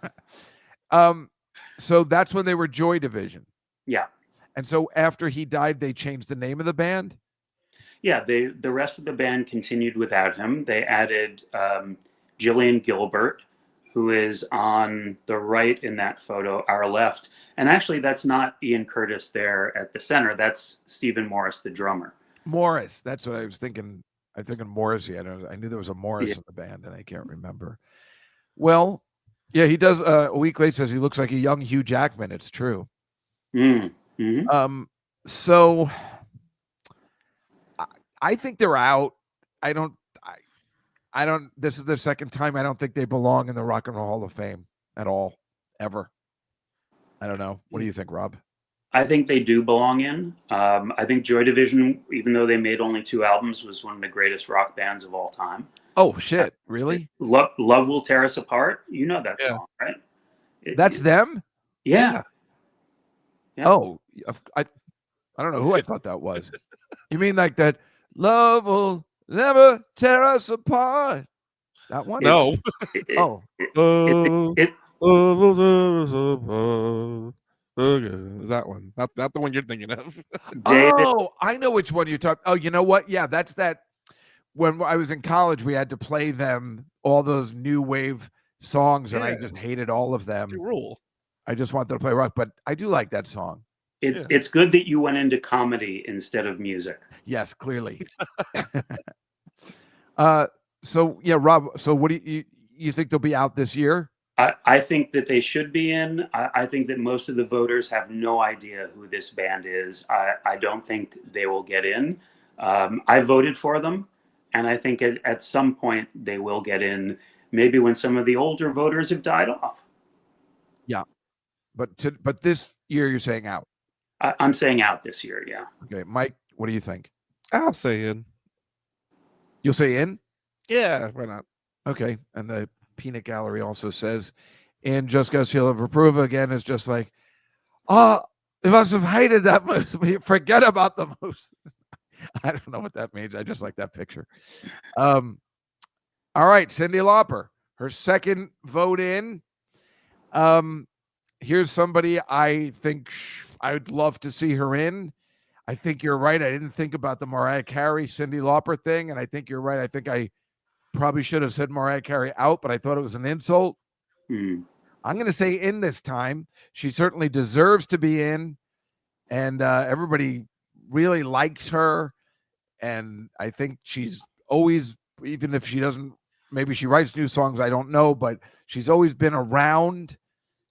So that's when they were Joy Division. Yeah. And so after he died, they changed the name of the band. Yeah. The rest of the band continued without him. They added Jillian Gilbert, who is on the right in that photo, our left. And actually, that's not Ian Curtis there at the center. That's Stephen Morris, the drummer. Morris. That's what I was thinking. I'm thinking Morrissey. I knew there was a Morris in the band, and I can't remember. Well, yeah, he does. A week later says he looks like a young Hugh Jackman. It's true. Mm-hmm. So I think they're out. I don't. This is the second time I don't think they belong in the Rock and Roll Hall of Fame at all, ever. I don't know. What do you think, Rob? I think they do belong in. I think Joy Division, even though they made only 2 albums, was one of the greatest rock bands of all time. Oh shit! Really? Love Will Tear Us Apart. You know that song, right? That's them. Yeah. Oh, I don't know who I thought that was. You mean like that? Love will never tear us apart. That one? No. Is that one? Not the one you're thinking of. David. Oh, I know which one you're talking. Oh, you know what? Yeah, that's that. When I was in college, we had to play them, all those new wave songs, and I just hated all of them. Rule. I just wanted to play rock, but I do like that song. It's good that you went into comedy instead of music. Yes, clearly. So yeah, Rob. So what do you think they'll be out this year? I think that they should be in. I think that most of the voters have no idea who this band is. I don't think they will get in. I voted for them, and I think at some point they will get in. Maybe when some of the older voters have died off. Yeah, but this year you're saying out. I'm saying out this year. Yeah. Okay, Mike, what do you think? I'll say in. You'll say in? Yeah, why not? Okay, and the peanut gallery also says, "In just got seal of approval again." Is just like, oh, they must have hated that moose. Forget about the moose. I don't know what that means. I just like that picture. All right, Cyndi Lauper, her second vote in. Here's somebody I think I would love to see her in. I think you're right. I didn't think about the Mariah Carey, Cyndi Lauper thing, and I think you're right. I think I probably should have said Mariah Carey out, but I thought it was an insult. Mm. I'm going to say in this time. She certainly deserves to be in, and everybody really likes her. And I think she's always, even if she doesn't, maybe she writes new songs, I don't know, but she's always been around.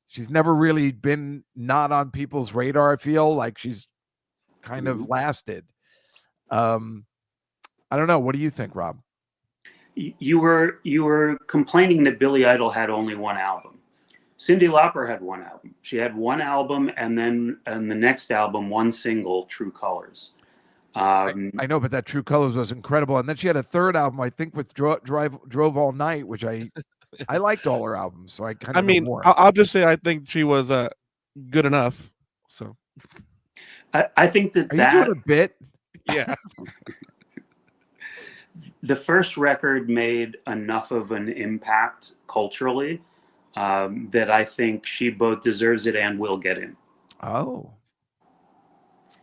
She's never really been not on people's radar. I feel like she's kind of lasted. I don't know. What do you think, Rob? You were complaining that Billy Idol had only one album. Cyndi Lauper had one album. She had one album, and then the next album, one single, True Colors. I know, but that True Colors was incredible. And then she had a third album, I think, with Drove All Night, which I liked all her albums. So I kind of know more. I'll just say I think she was good enough. So I think that Are you doing a bit? Yeah. The first record made enough of an impact culturally that I think she both deserves it and will get in. Oh.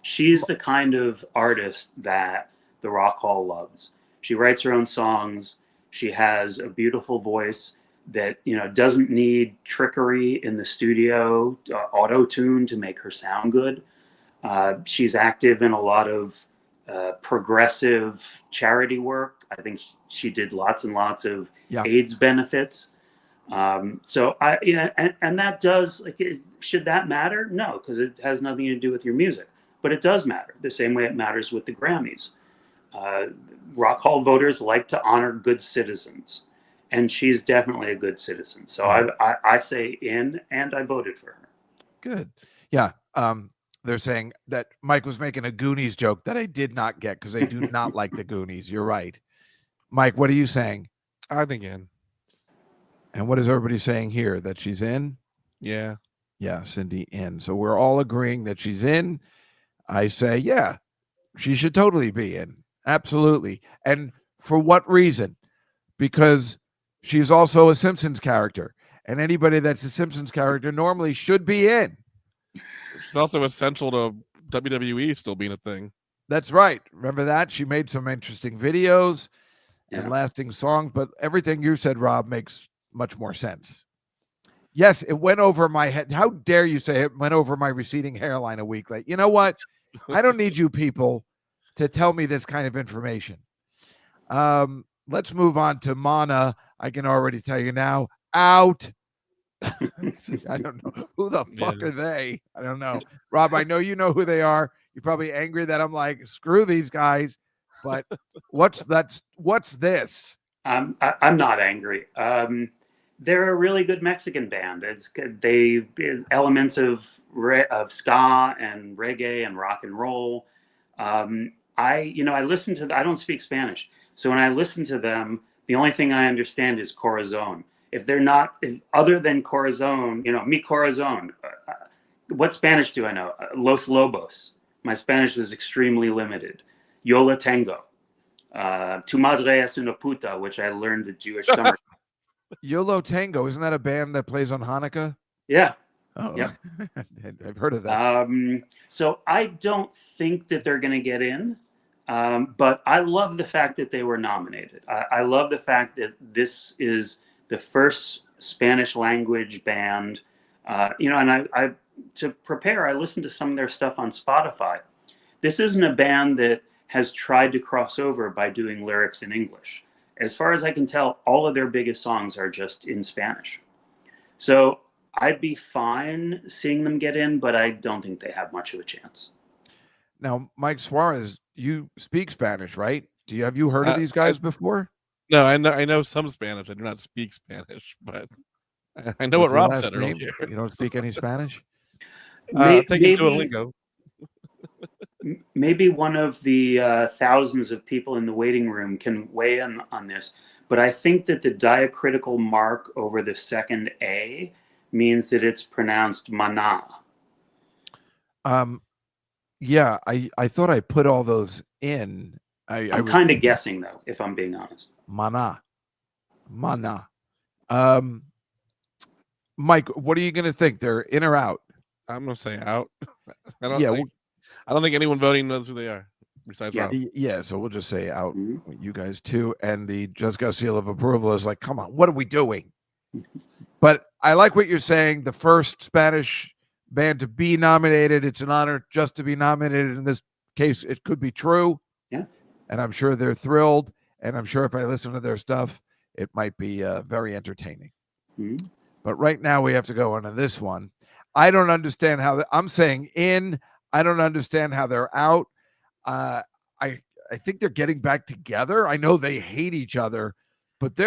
She's the kind of artist that the Rock Hall loves. She writes her own songs. She has a beautiful voice that, doesn't need trickery in the studio, auto-tune to make her sound good. She's active in a lot of progressive charity work. I think she did lots and lots of AIDS benefits. So and that does, should that matter? No, because it has nothing to do with your music, but it does matter the same way it matters with the Grammys. Rock Hall voters like to honor good citizens, and she's definitely a good citizen. So I say in, and I voted for her. Good. Yeah. They're saying that Mike was making a Goonies joke that I did not get because I do not like the Goonies. You're right. Mike, what are you saying? I think in. And what is everybody saying here? That she's in? Yeah. Yeah, Cyndi in. So we're all agreeing that she's in. I say, yeah, she should totally be in. Absolutely. And for what reason? Because she's also a Simpsons character. And anybody that's a Simpsons character normally should be in. It's also essential to WWE still being a thing. That's right. Remember that? She made some interesting videos and lasting songs, but everything you said, Rob, makes much more sense. Yes, it went over my head. How dare you say it went over my receding hairline a week late? You know what? I don't need you people to tell me this kind of information. Let's move on to Mana. I can already tell you now. Out. I don't know. Who the fuck are they? I don't know. Rob, I know you know who they are. You're probably angry that I'm like, screw these guys. But what's this? I'm not angry. They're a really good Mexican band. They elements of ska and reggae and rock and roll. I listen to. I don't speak Spanish, so when I listen to them, the only thing I understand is corazón. If they're not other than corazón, mi corazón. What Spanish do I know? Los Lobos. My Spanish is extremely limited. Yo la tengo. Tu madre es una puta, which I learned at Jewish summer. Yolo Tango, isn't that a band that plays on Hanukkah? Yeah. Oh, yeah. I've heard of that. So I don't think that they're going to get in, but I love the fact that they were nominated. I love the fact that this is the first Spanish language band, and I to prepare, I listened to some of their stuff on Spotify. This isn't a band that has tried to cross over by doing lyrics in English. as far as I can tell, all of their biggest songs are just in Spanish. So I'd be fine seeing them get in, but I don't think they have much of a chance. Now, Mike Suarez, you speak Spanish, right? Have you heard of these guys before? No, I know some Spanish. I do not speak Spanish, but I know What's what your Rob last said name? earlier. You don't speak any Spanish? Taking Maybe, Duolingo. maybe one of the thousands of people in the waiting room can weigh in on this, but I think that the diacritical mark over the second A means that it's pronounced mana. Yeah, I thought I put all those in. I'm kind of guessing though, if I'm being honest. Mana. Mike, what are you going to think? They're in or out? I'm gonna say out. I Yeah, don't think anyone voting knows who they are besides Rob. yeah. So we'll just say out. Mhm. You guys too, and the Just Got seal of approval is like, come on, what are we doing? But I like what you're saying. The first Spanish band to be nominated. It's an honor just to be nominated. In this case, it could be true. Yeah. And I'm sure they're thrilled. And I'm sure if I listen to their stuff, it might be very entertaining. Mhm. But right now we have to go on to this one. I don't understand how I'm saying in. I don't understand how they're out. I think they're getting back together. I know they hate each other, but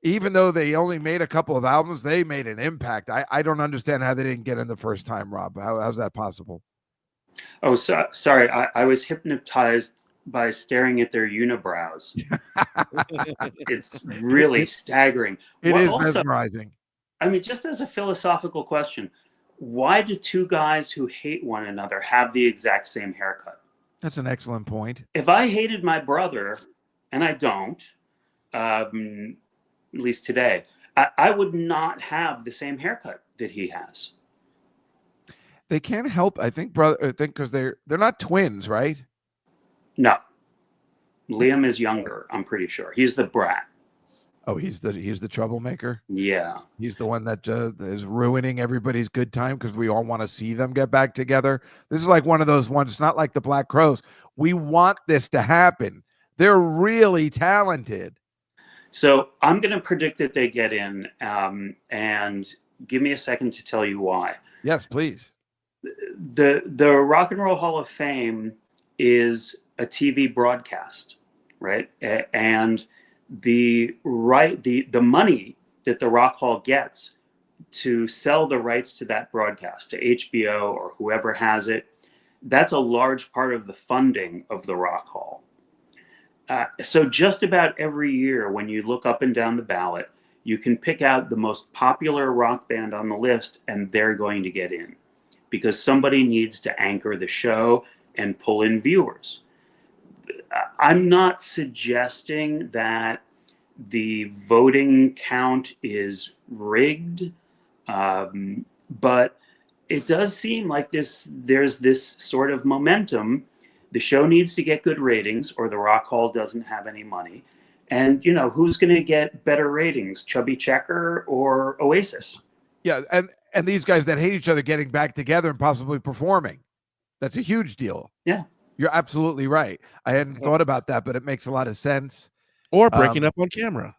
even though they only made a couple of albums, they made an impact. I don't understand how they didn't get in the first time, Rob. How's that possible? Oh, sorry. I was hypnotized by staring at their unibrows. It's really staggering. It is Also, mesmerizing. I mean, just as a philosophical question, why do two guys who hate one another have the exact same haircut? That's an excellent point. If I hated my brother, and I don't, at least today, I would not have the same haircut that he has. They can't help. I think because they're not twins, right? No, Liam is younger. I'm pretty sure he's the brat. Oh, he's the troublemaker. Yeah, he's the one that is ruining everybody's good time because we all want to see them get back together. This is like one of those ones. It's not like the Black Crowes. We want this to happen. They're really talented. So I'm going to predict that they get in, and give me a second to tell you why. Yes, please. The Rock and Roll Hall of Fame is a TV broadcast, right? And the money that the Rock Hall gets to sell the rights to that broadcast to HBO or whoever has it, that's a large part of the funding of the Rock Hall. So just about every year when you look up and down the ballot, you can pick out the most popular rock band on the list and they're going to get in because somebody needs to anchor the show and pull in viewers. I'm not suggesting that the voting count is rigged, but it does seem like there's this sort of momentum. The show needs to get good ratings or the Rock Hall doesn't have any money. And, who's going to get better ratings, Chubby Checker or Oasis? Yeah, and these guys that hate each other getting back together and possibly performing. That's a huge deal. Yeah. You're absolutely right. I hadn't thought about that, but it makes a lot of sense. Or breaking up on camera.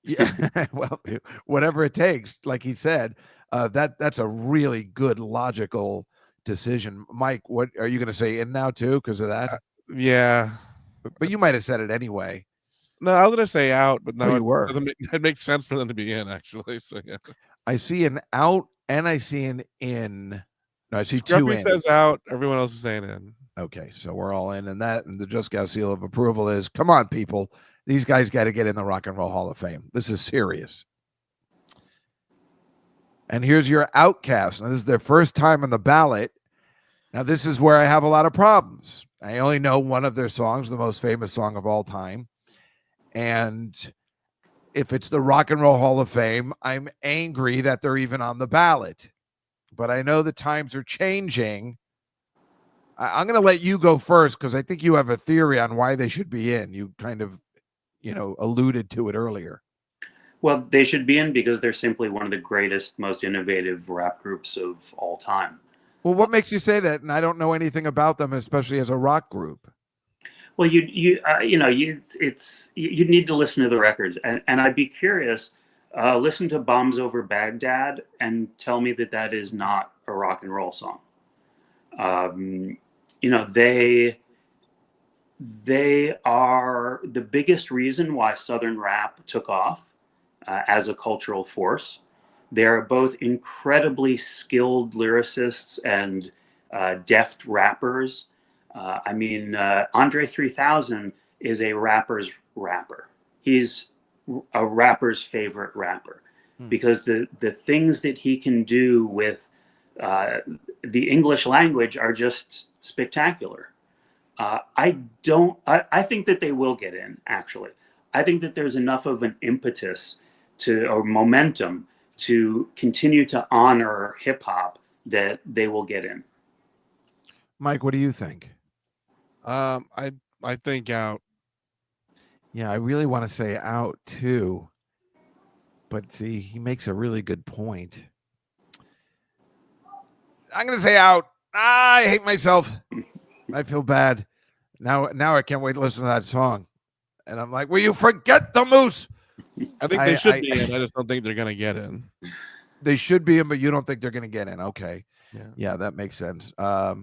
Yeah, well, whatever it takes, like he said, that's a really good logical decision. Mike, what are you going to say in now too because of that? Yeah. But you might have said it anyway. No, I was going to say out, but no, it makes sense for them to be in, actually. So, yeah. I see an out and I see an in. No, I see Scruffy two in. says out. Everyone else is saying in. Okay, so we're all in. And the Just Got seal of approval is, come on, people. These guys got to get in the Rock and Roll Hall of Fame. This is serious. And here's your outcast. Now, this is their first time on the ballot. Now, this is where I have a lot of problems. I only know one of their songs, the most famous song of all time. And if it's the Rock and Roll Hall of Fame, I'm angry that they're even on the ballot. But I know the times are changing. I'm going to let you go first because I think you have a theory on why they should be in. You kind of, alluded to it earlier. Well, they should be in because they're simply one of the greatest, most innovative rap groups of all time. Well, what makes you say that? And I don't know anything about them, especially as a rock group. Well, you need to listen to the records, and I'd be curious. Listen to "Bombs Over Baghdad" and tell me that that is not a rock and roll song. Um, they are the biggest reason why Southern rap took off as a cultural force. They are both incredibly skilled lyricists and deft rappers. Andre 3000 is a rapper's rapper. He's a rapper's favorite rapper because the things that he can do with the English language are just spectacular. I think that they will get in, actually. I think that there's enough of an impetus or momentum to continue to honor hip hop that they will get in. Mike, what do you think? I think out. Yeah, I really want to say out too. But see, he makes a really good point. I'm going to say out. I hate myself. I feel bad. Now I can't wait to listen to that song. And I'm like, will you forget the moose? I think they should be in. I just don't think they're going to get in. They should be in, but you don't think they're going to get in. Okay. Yeah, that makes sense. A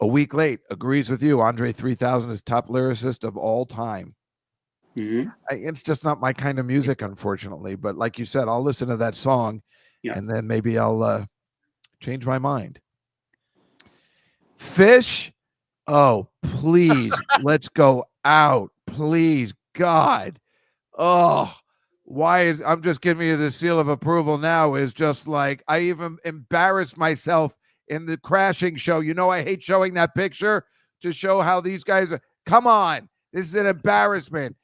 week late, agrees with you. Andre 3000 is top lyricist of all time. Mm-hmm. It's just not my kind of music, unfortunately. But like you said, I'll listen to that song, and then maybe I'll change my mind. Fish, oh please, let's go out, please, God. Oh, I'm just giving you the seal of approval now. Is just like I even embarrassed myself in the crashing show. You know, I hate showing that picture to show how these guys are. Come on. This is an embarrassment.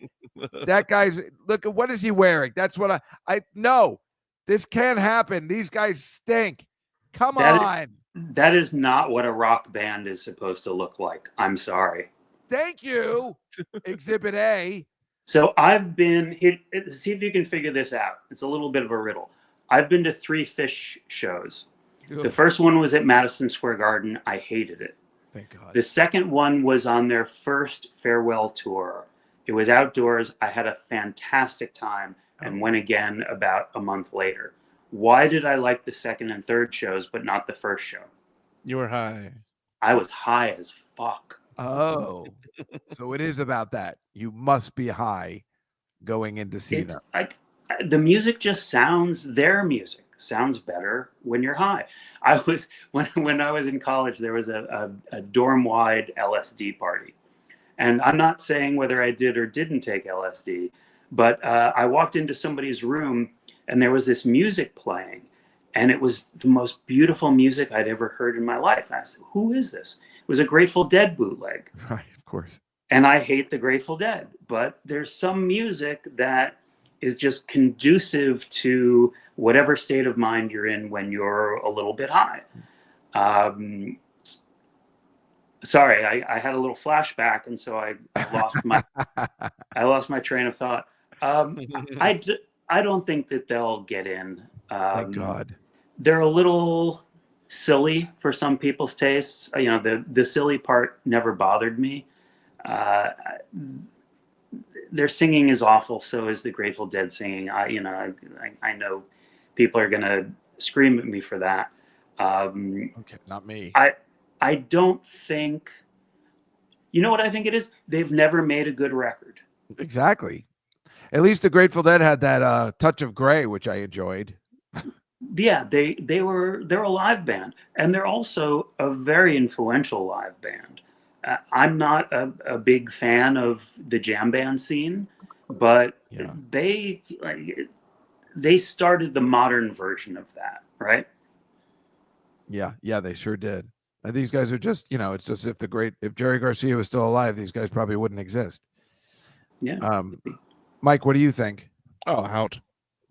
That guy's, look at what is he wearing? That's what I no, this can't happen. These guys stink. Come on. That is not what a rock band is supposed to look like. I'm sorry. Thank you. Exhibit A. So I've been here. See if you can figure this out. It's a little bit of a riddle. I've been to 3 Fish shows. Ugh. The first one was at Madison Square Garden. I hated it. Thank God. The second one was on their first farewell tour. It was outdoors. I had a fantastic time and went again about a month later. Why did I like the second and third shows, but not the first show? You were high. I was high as fuck. Oh, so it is about that. You must be high going in to see them. The music just their music sounds better when you're high. When I was in college, there was a dorm-wide LSD party. And I'm not saying whether I did or didn't take LSD, but I walked into somebody's room and there was this music playing. And it was the most beautiful music I'd ever heard in my life. I said, who is this? It was a Grateful Dead bootleg. Right, of course. And I hate the Grateful Dead, but there's some music that is just conducive to whatever state of mind you're in when you're a little bit high. Sorry, I had a little flashback, and so I lost my train of thought. I don't think that they'll get in. Thank God. They're a little silly for some people's tastes. The silly part never bothered me. Their singing is awful. So is the Grateful Dead singing. I know people are gonna scream at me for that. Okay, not me. I don't think. You know what I think it is? They've never made a good record. Exactly. At least the Grateful Dead had that touch of gray, which I enjoyed. Yeah, they're a live band, and they're also a very influential live band. I'm not a big fan of the jam band scene, but they started the modern version of that, right? Yeah, they sure did. And these guys are just, it's just if Jerry Garcia was still alive, these guys probably wouldn't exist. Yeah. Mike, what do you think? Oh, out.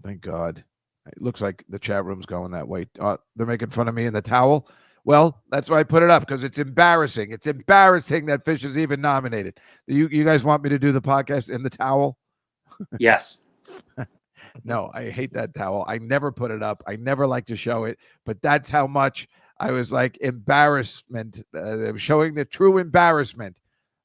Thank God. It looks like the chat room's going that way. They're making fun of me in the towel. Well, that's why I put it up, because it's embarrassing. It's embarrassing that Fish is even nominated. You guys want me to do the podcast in the towel? Yes. No, I hate that towel. I never put it up. I never like to show it, but that's how much I was like embarrassment, showing the true embarrassment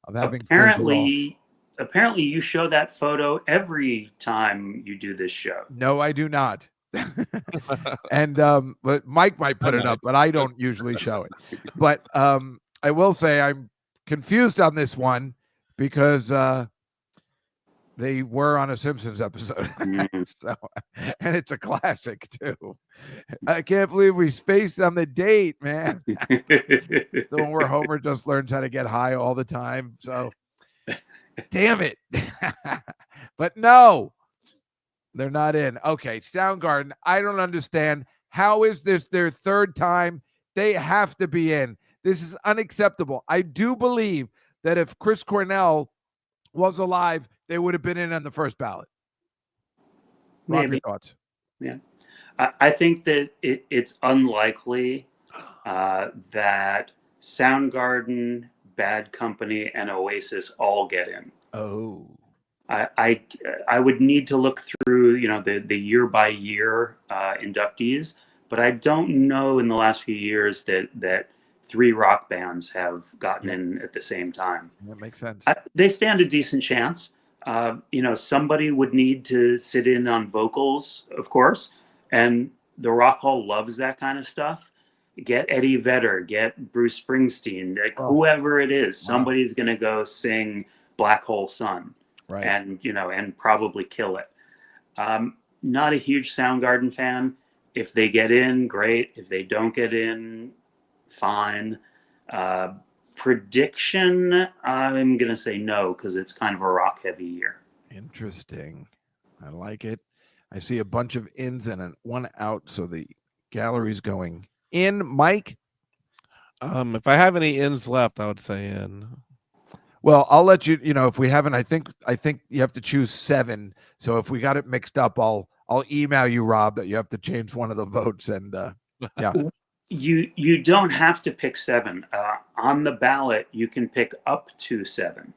of having filmed it all. Apparently, you show that photo every time you do this show. No, I do not. And but Mike might put it up, but I don't usually show it. But I will say I'm confused on this one because they were on a Simpsons episode. So, and it's a classic too. I can't believe we spaced on the date, man. The one where Homer just learns how to get high all the time. So damn it. But no, they're not in. Okay, Soundgarden. I don't understand. How is this their third time? They have to be in. This is unacceptable. I do believe that if Chris Cornell was alive, they would have been in on the first ballot. Rob, your thoughts? Yeah. I think that it's unlikely that Soundgarden, Bad Company, and Oasis all get in. Oh. I would need to look through, the year by year inductees, but I don't know in the last few years that 3 rock bands have gotten in at the same time. That makes sense. They stand a decent chance. Somebody would need to sit in on vocals, of course, and the Rock Hall loves that kind of stuff. Get Eddie Vedder, get Bruce Springsteen, whoever it is, somebody's going to go sing Black Hole Sun. Right. And probably kill it. Not a huge Soundgarden fan. If they get in, great. If they don't get in, fine. Prediction, I'm going to say no, because it's kind of a rock heavy year. Interesting. I like it. I see a bunch of ins and one out. So the gallery's going in. Mike? If I have any ins left, I would say in. Well, I'll let you, if we haven't, I think you have to choose 7. So if we got it mixed up, I'll email you, Rob, that you have to change one of the votes. And yeah. You don't have to pick 7. On the ballot, you can pick up to 7.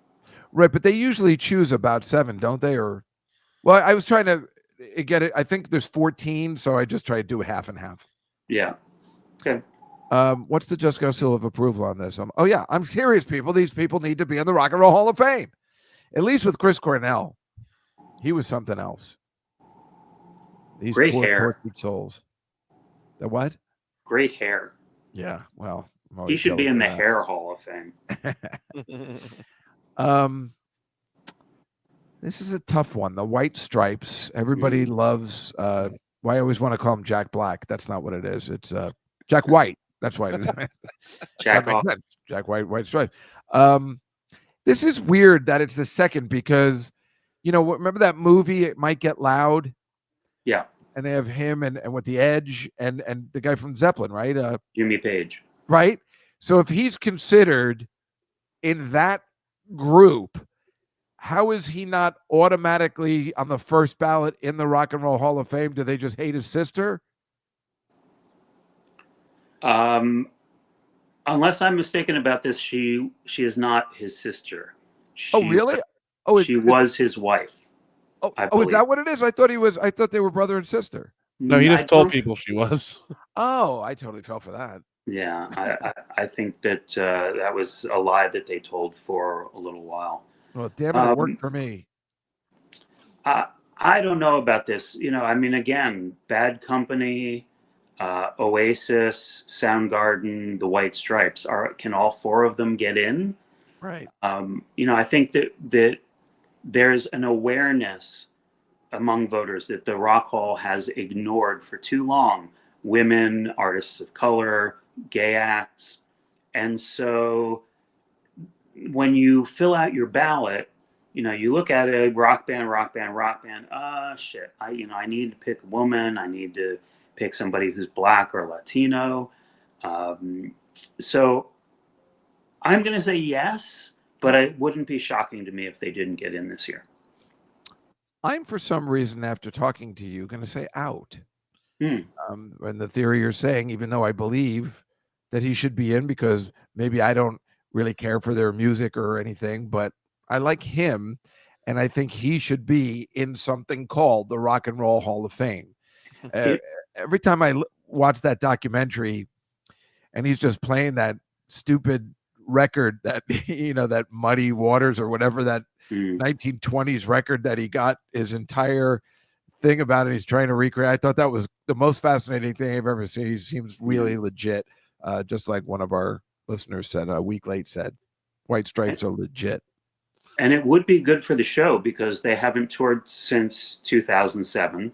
Right, but they usually choose about 7, don't they? Or, well, I was trying to get it. I think there's 14, so I just try to do half and half. Yeah. Okay. What's the just go seal of approval on this? Oh yeah, I'm serious, people. These people need to be in the Rock and Roll Hall of Fame. At least with Chris Cornell, he was something else. These great poor, hair, tortured souls. The what? Great hair. Yeah, well, he should be in the Hair Hall of Fame. This is a tough one. The White Stripes. Everybody loves. Why I always want to call him Jack Black. That's not what it is. It's Jack White. That's why it is. Jack White, White Stripes. This is weird that it's the second because, remember that movie, It Might Get Loud? Yeah. And they have him and with the Edge and the guy from Zeppelin, right? Jimmy Page. Right? So if he's considered in that group, how is he not automatically on the first ballot in the Rock and Roll Hall of Fame? Do they just hate his sister? Unless I'm mistaken about this, she is not his sister. Really? She was his wife. Oh, is that what it is? I thought they were brother and sister. No, he just told people she was. Oh, I totally fell for that. Yeah, I think that that was a lie that they told for a little while. Well, damn it, it worked for me. I don't know about this. Again, Bad Company, Oasis, Soundgarden, the White Stripes. Can all 4 of them get in? Right. I think that there's an awareness among voters that the Rock Hall has ignored for too long women, artists of color, gay acts. And so when you fill out your ballot, you look at a rock band. Shit. I need to pick a woman. I need to pick somebody who's Black or Latino. So I'm going to say yes, but it wouldn't be shocking to me if they didn't get in this year. I'm, for some reason, after talking to you, going to say out. And the theory you're saying, even though I believe that he should be in because maybe I don't really care for their music or anything, but I like him, and I think he should be in something called the Rock and Roll Hall of Fame. Every time I watch that documentary, and he's just playing that stupid record that that Muddy Waters or whatever, that 1920s record that he got his entire thing about it, he's trying to recreate. I thought that was the most fascinating thing I've ever seen. He seems really legit, just like one of our listeners said a week late said, White Stripes are legit. And it would be good for the show because they haven't toured since 2007.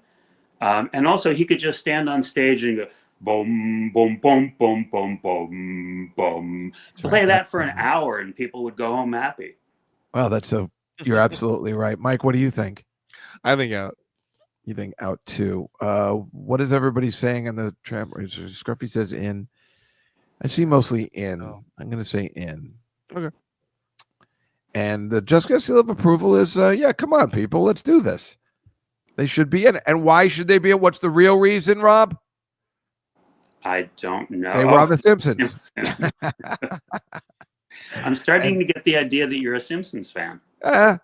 And also, he could just stand on stage and go, boom, boom, boom, boom, boom, boom, boom. Play that for an hour and people would go home happy. Well, you're absolutely right. Mike, what do you think? I think out. You think out too. What is everybody saying in the chat? Scruffy says in. I see mostly in. Oh. I'm going to say in. Okay. And the Just Got Seal of Approval is, yeah, come on, people. Let's do this. They should be in it. And why should they be in? What's the real reason, Rob? I don't know. They were on The Simpsons. I'm starting to get the idea that you're a Simpsons fan. I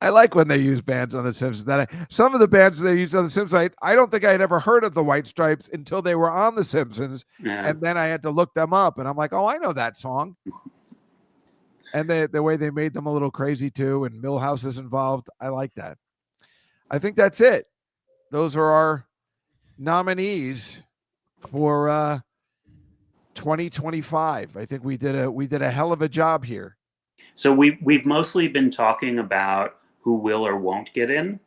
like when they use bands on The Simpsons. Some of the bands they used on The Simpsons, I don't think I had ever heard of the White Stripes until they were on The Simpsons. Yeah. And then I had to look them up. And I'm like, oh, I know that song. And the way they made them a little crazy too, and Milhouse is involved. I like that. I think that's it. Those are our nominees for 2025. I think we did a hell of a job here. So we've mostly been talking about who will or won't get in,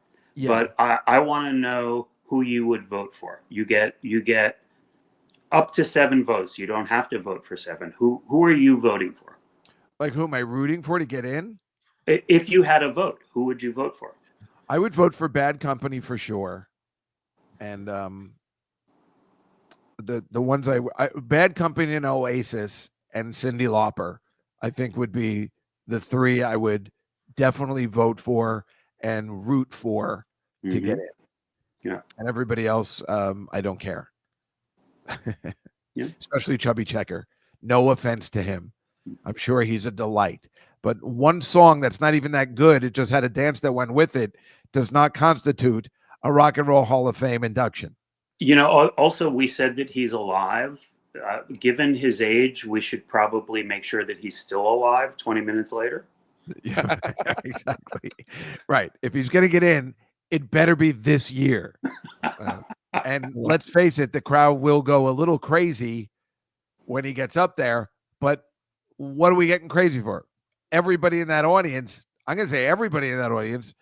but I want to know who you would vote for. You get up to 7 votes. You don't have to vote for 7. Who are you voting for? Like, who am I rooting for to get in? If you had a vote, who would you vote for? I would vote for Bad Company for sure. And the ones Bad Company and Oasis and Cyndi Lauper, I think would be the 3 I would definitely vote for and root for to get in. Yeah. And everybody else, I don't care. Yeah. Especially Chubby Checker. No offense to him. I'm sure he's a delight. But one song that's not even that good, it just had a dance that went with it, does not constitute a Rock and Roll Hall of Fame induction. Also, we said that he's alive. Given his age, we should probably make sure that he's still alive 20 minutes later. Yeah, exactly. Right. If he's going to get in, it better be this year. And let's face it, the crowd will go a little crazy when he gets up there. But what are we getting crazy for? Everybody in that audience, I'm going to say everybody in that audience,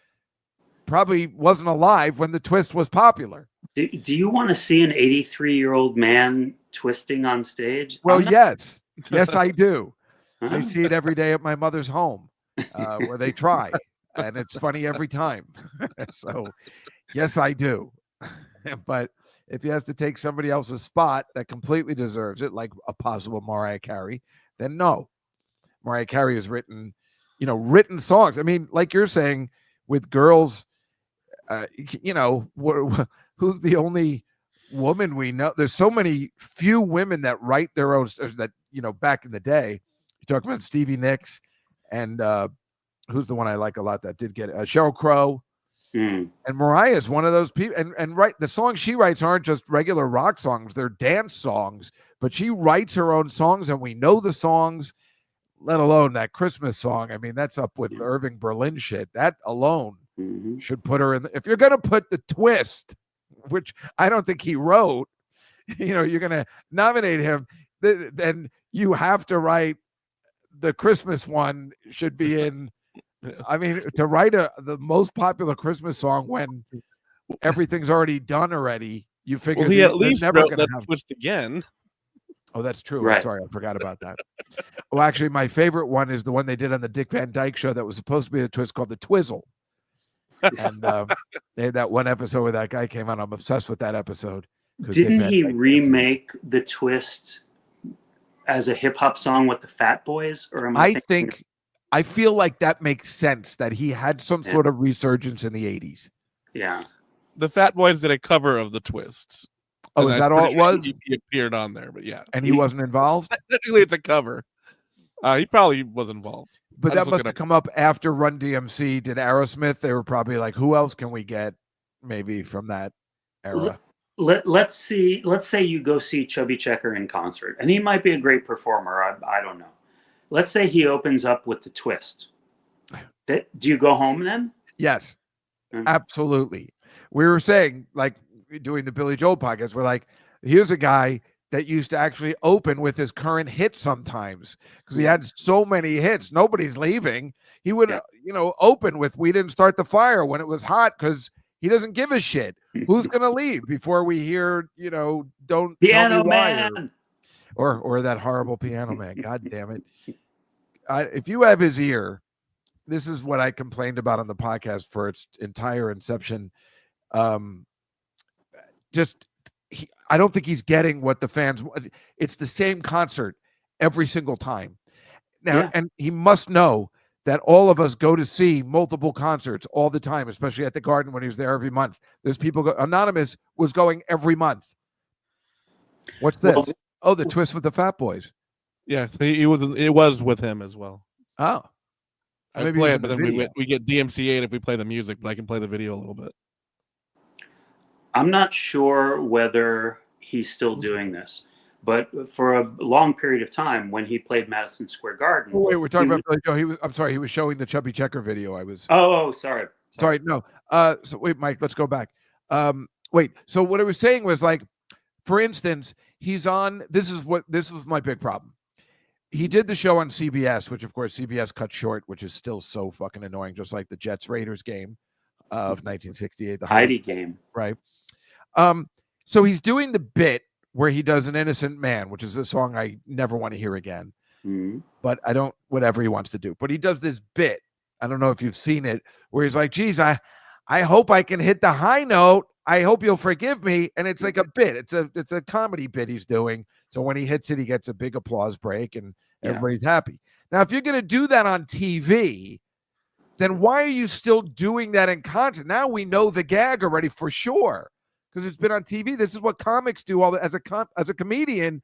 probably wasn't alive when the twist was popular. Do you want to see an 83-year-old man twisting on stage? Well, yes. Yes, I do. I see it every day at my mother's home where they try. And it's funny every time. So, yes, I do. But if he has to take somebody else's spot that completely deserves it, like a possible Mariah Carey, then no. Mariah Carey has written songs. I mean, like you're saying, with girls, who's the only woman we know? There's so many few women that write their own that, back in the day. You talk about Stevie Nicks and who's the one I like a lot that did get Sheryl Crow. And Mariah is one of those people. And the songs she writes aren't just regular rock songs. They're dance songs. But she writes her own songs, and we know the songs, let alone that Christmas song. I mean, that's up with Irving Berlin shit. That alone should put her in. If you're going to put the twist, which I don't think he wrote, you're going to nominate him, then you have to write the Christmas one should be in. I mean, to write the most popular Christmas song when everything's already done already, you figure he at least wrote that twist again. Oh, that's true. Right. Sorry, I forgot about that. Well, actually, my favorite one is the one they did on the Dick Van Dyke Show that was supposed to be a twist called The Twizzle. And they had that one episode where that guy came on. I'm obsessed with that episode. Didn't he remake The Twist as a hip-hop song with the Fat Boys? Or I feel like that makes sense, that he had some sort of resurgence in the 80s. Yeah. The Fat Boys did a cover of The Twists. Oh, is that all it was? He appeared on there, but yeah. And he wasn't involved? Technically, it's a cover. He probably was involved. But that must have come up after Run DMC did Aerosmith. They were probably like, who else can we get maybe from that era? let's say you go see Chubby Checker in concert, and he might be a great performer. I don't know. Let's say he opens up with the Twist. Do you go home then? Yes, Mm. absolutely. We were saying, like, doing the Billy Joel podcast, we're like, here's a guy that used to actually open with his current hit sometimes because he had so many hits. Nobody's leaving. He would, open with "We Didn't Start the Fire" when it was hot because he doesn't give a shit. Who's gonna leave before we hear, "Don't Piano Tell Me Why," Man, or that horrible Piano Man. God damn it! If you have his ear, this is what I complained about on the podcast for its entire inception. I don't think he's getting what the fans want. It's the same concert every single time. Now, and he must know that all of us go to see multiple concerts all the time, especially at the Garden when he was there every month. There's people Anonymous was going every month. What's this? The Twist with the Fat Boys. Yeah, it was with him as well. Oh. I play it, but then we get DMCA'd if we play the music, but I can play the video a little bit. I'm not sure whether he's still doing this, but for a long period of time when he played Madison Square Garden. Wait, we're talking about Billy Joel. I'm sorry, he was showing the Chubby Checker video. I was. Oh, sorry. No. So wait, Mike, let's go back. Wait. So what I was saying was, like, for instance, he's on. This was my big problem. He did the show on CBS, which of course CBS cut short, which is still so fucking annoying, just like the Jets Raiders game of 1968, the Heidi game, right? So he's doing the bit where he does "An Innocent Man," which is a song I never want to hear again. Mm-hmm. But I don't, whatever he wants to do. But he does this bit. I don't know if you've seen it, where he's like, geez, I hope I can hit the high note. I hope you'll forgive me. And it's like a bit. It's a comedy bit he's doing. So when he hits it, he gets a big applause break and everybody's happy. Now, if you're going to do that on TV, then why are you still doing that in concert? Now we know the gag already for sure because it's been on TV. This is what comics do as a comedian.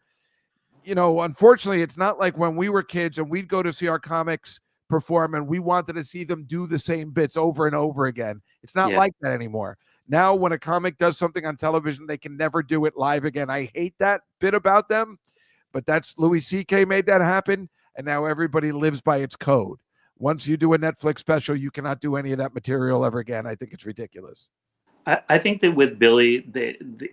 Unfortunately, it's not like when we were kids and we'd go to see our comics perform and we wanted to see them do the same bits over and over again. It's not like that anymore. Now, when a comic does something on television, they can never do it live again. I hate that bit about them, but that's Louis C.K. made that happen, and now everybody lives by its code. Once you do a Netflix special, you cannot do any of that material ever again. I think it's ridiculous. I think that with Billy,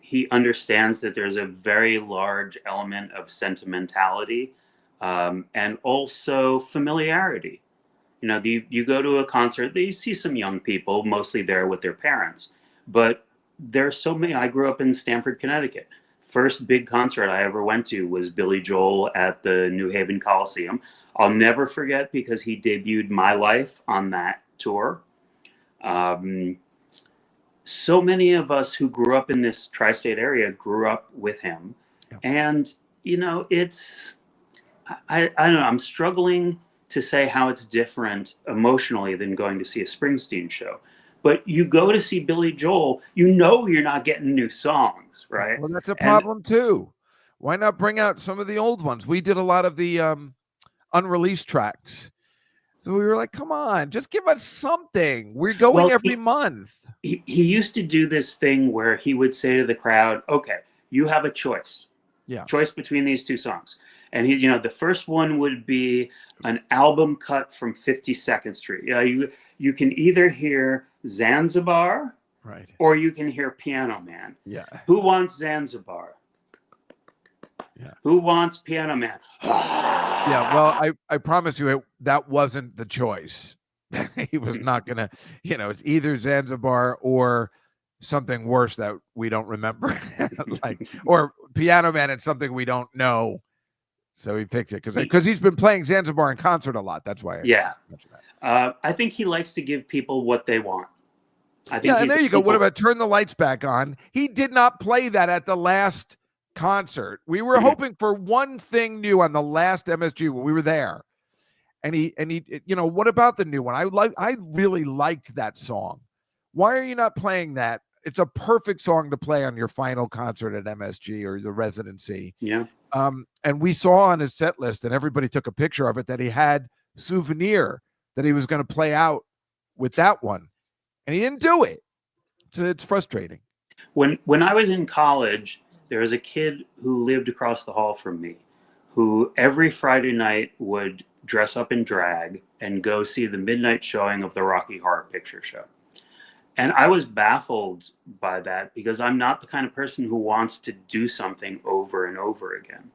he understands that there's a very large element of sentimentality and also familiarity. You go to a concert, you see some young people, mostly there with their parents, but there's so many. I grew up in Stamford, Connecticut. First big concert I ever went to was Billy Joel at the New Haven Coliseum. I'll never forget because he debuted My Life on that tour. So many of us who grew up in this tri-state area grew up with him. Yeah. And, I don't know, I'm struggling to say how it's different emotionally than going to see a Springsteen show. But you go to see Billy Joel, you're not getting new songs, right? Well, that's a problem too. Why not bring out some of the old ones? We did a lot of the unreleased tracks. So we were like, come on, just give us something. We're going every month. He used to do this thing where he would say to the crowd, okay, you have a choice. Yeah. Choice between these two songs. And the first one would be an album cut from 52nd Street. You can either hear Zanzibar, right, or you can hear Piano Man. Yeah. Who wants Zanzibar? Yeah. Who wants Piano Man? Yeah, well, I promise you that wasn't the choice. He was not gonna, it's either Zanzibar or something worse that we don't remember, or Piano Man and something we don't know. So he picks it because he's been playing Zanzibar in concert a lot. That's why. I think he likes to give people what they want. And there you go. What about Turn the Lights Back On? He did not play that at the last concert. We were hoping for one thing new on the last MSG when we were there. And he, what about the new one? I really liked that song. Why are you not playing that? It's a perfect song to play on your final concert at MSG or the residency. Yeah. And we saw on his set list, and everybody took a picture of it, that he had Souvenir that he was going to play out with that one. And he didn't do it. So it's frustrating. When I was in college, there was a kid who lived across the hall from me, who every Friday night would dress up in drag and go see the midnight showing of the Rocky Horror Picture Show. And I was baffled by that because I'm not the kind of person who wants to do something over and over again.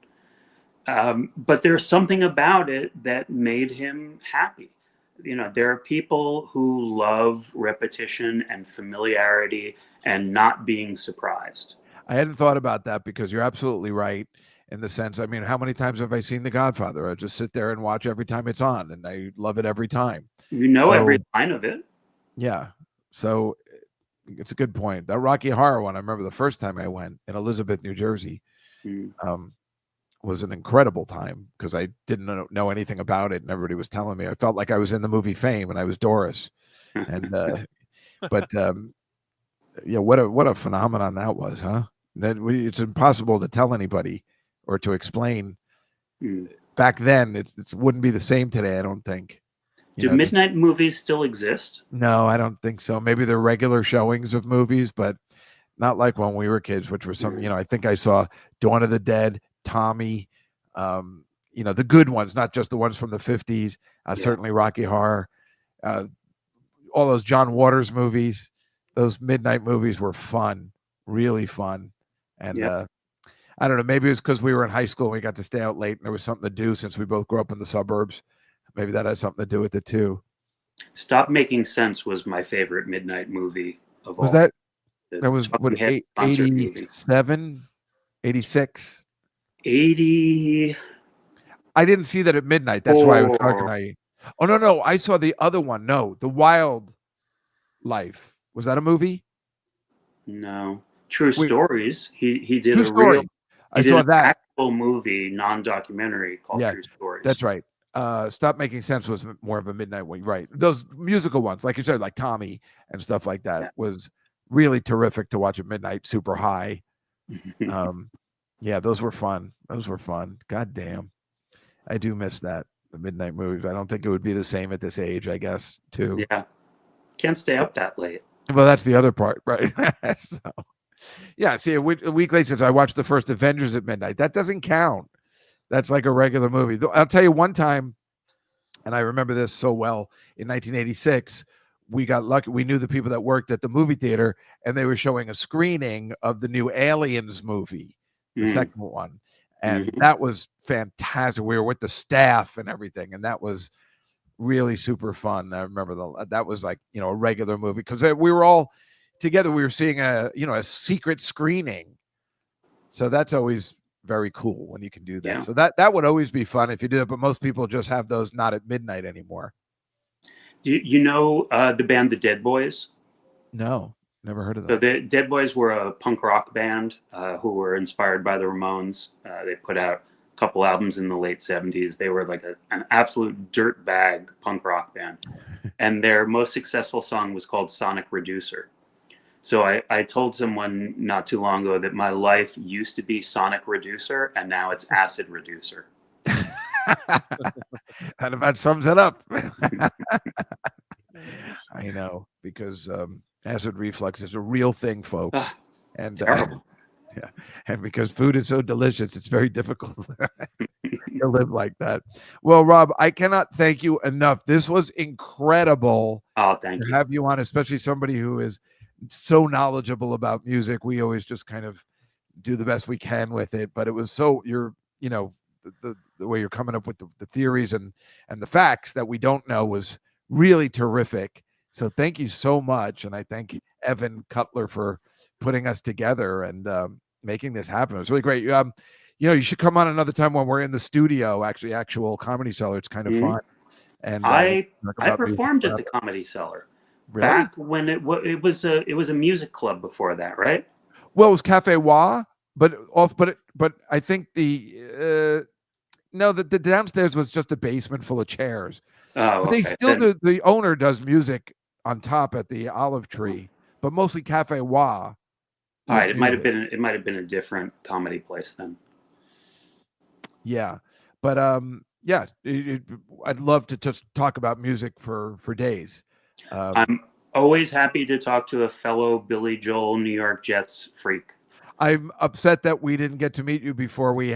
But there's something about it that made him happy. There are people who love repetition and familiarity and not being surprised. I hadn't thought about that because you're absolutely right in the sense. I mean, how many times have I seen The Godfather? I just sit there and watch every time it's on, and I love it every time. You know So, every line of it. yeah. So it's a good point. That Rocky Horror one, I remember the first time I went in Elizabeth, New Jersey, was an incredible time because I didn't know anything about it, and everybody was telling me. I felt like I was in the movie Fame, and I was Doris. And but yeah, what a phenomenon that was, huh? It's impossible to tell anybody or to explain. Back then, it wouldn't be the same today, I don't think. Do midnight movies still exist? No, I don't think so. Maybe they're regular showings of movies, but not like when we were kids, which was some, I think I saw Dawn of the Dead, Tommy, the good ones, not just the ones from the 50s, certainly Rocky Horror, all those John Waters movies. Those midnight movies were fun, really fun. And I don't know, maybe it was because we were in high school and we got to stay out late and there was something to do since we both grew up in the suburbs. Maybe that has something to do with it too. Stop Making Sense was my favorite midnight movie of all. Was that was what, 87, 86? 80. I didn't see that at midnight. That's why I was talking to you. Oh, no. I saw the other one. No, The Wild Life. Was that a movie? No. True Stories. He did True a Story. real. I saw that actual movie, non-documentary called True Stories. That's right. Stop Making Sense was more of a midnight one, right? Those musical ones, like you said, like Tommy and stuff like that, was really terrific to watch at midnight. Super high. Yeah, those were fun. God damn, I do miss that, the midnight movies. I don't think it would be the same at this age, I guess, too. Yeah, can't stay up that late. Well, that's the other part, right? So, yeah. See, a week later, since I watched the first Avengers at midnight, that doesn't count. That's like a regular movie. I'll tell you one time, and I remember this so well, in 1986, we got lucky. We knew the people that worked at the movie theater, and they were showing a screening of the new Aliens movie, the second one. And that was fantastic. We were with the staff and everything, and that was really super fun. I remember that was like, a regular movie because we were all together. We were seeing a secret screening. So that's always very cool when you can do that. Yeah. So that would always be fun if you do it, but most people just have those not at midnight anymore. You know the band The Dead Boys? No, never heard of them. So the Dead Boys were a punk rock band who were inspired by the Ramones. They put out a couple albums in the late 70s. They were like an absolute dirtbag punk rock band. And their most successful song was called Sonic Reducer. So I told someone not too long ago that my life used to be Sonic Reducer, and now it's Acid Reducer. That about sums it up. I know, because acid reflux is a real thing, folks. And yeah, and because food is so delicious, it's very difficult to live like that. Well, Rob, I cannot thank you enough. This was incredible. Oh, thank you. To have you on, especially somebody who is so knowledgeable about music. We always just kind of do the best we can with it, but it was so the way you're coming up with the theories and the facts that we don't know was really terrific. So thank you so much, and I thank Evan Cutler for putting us together and making this happen. It was really great. You should come on another time when we're in the studio, actual Comedy Cellar. It's kind of fun. And I performed at the Comedy Cellar. Really? Back when it was a music club before that, right? Well, it was Cafe Wah, but I think the downstairs was just a basement full of chairs. Oh, but they still do. The owner does music on top at the Olive Tree, but mostly Cafe Wah. All right, it might have been a different comedy place then. Yeah, but I'd love to just talk about music for days. Always happy to talk to a fellow Billy Joel New York Jets freak. I'm upset that we didn't get to meet you before we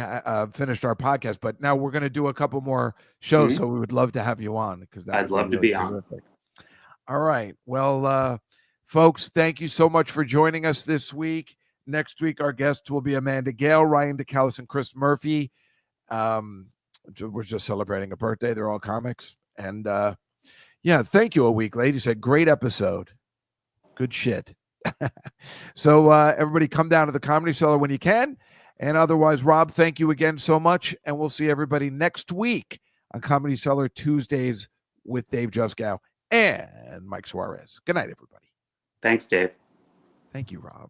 finished our podcast, but now we're going to do a couple more shows, so we would love to have you on because I'd love to be on. All right. Well, folks, thank you so much for joining us this week. Next week, our guests will be Amanda Gale, Ryan DeCallis, and Chris Murphy. We're just celebrating a birthday. They're all comics. And yeah, thank you a week, ladies. A great episode. Good shit. So everybody come down to the Comedy Cellar when you can. And otherwise, Rob, thank you again so much. And we'll see everybody next week on Comedy Cellar Tuesdays with Dave Juskow and Mike Suarez. Good night, everybody. Thanks, Dave. Thank you, Rob.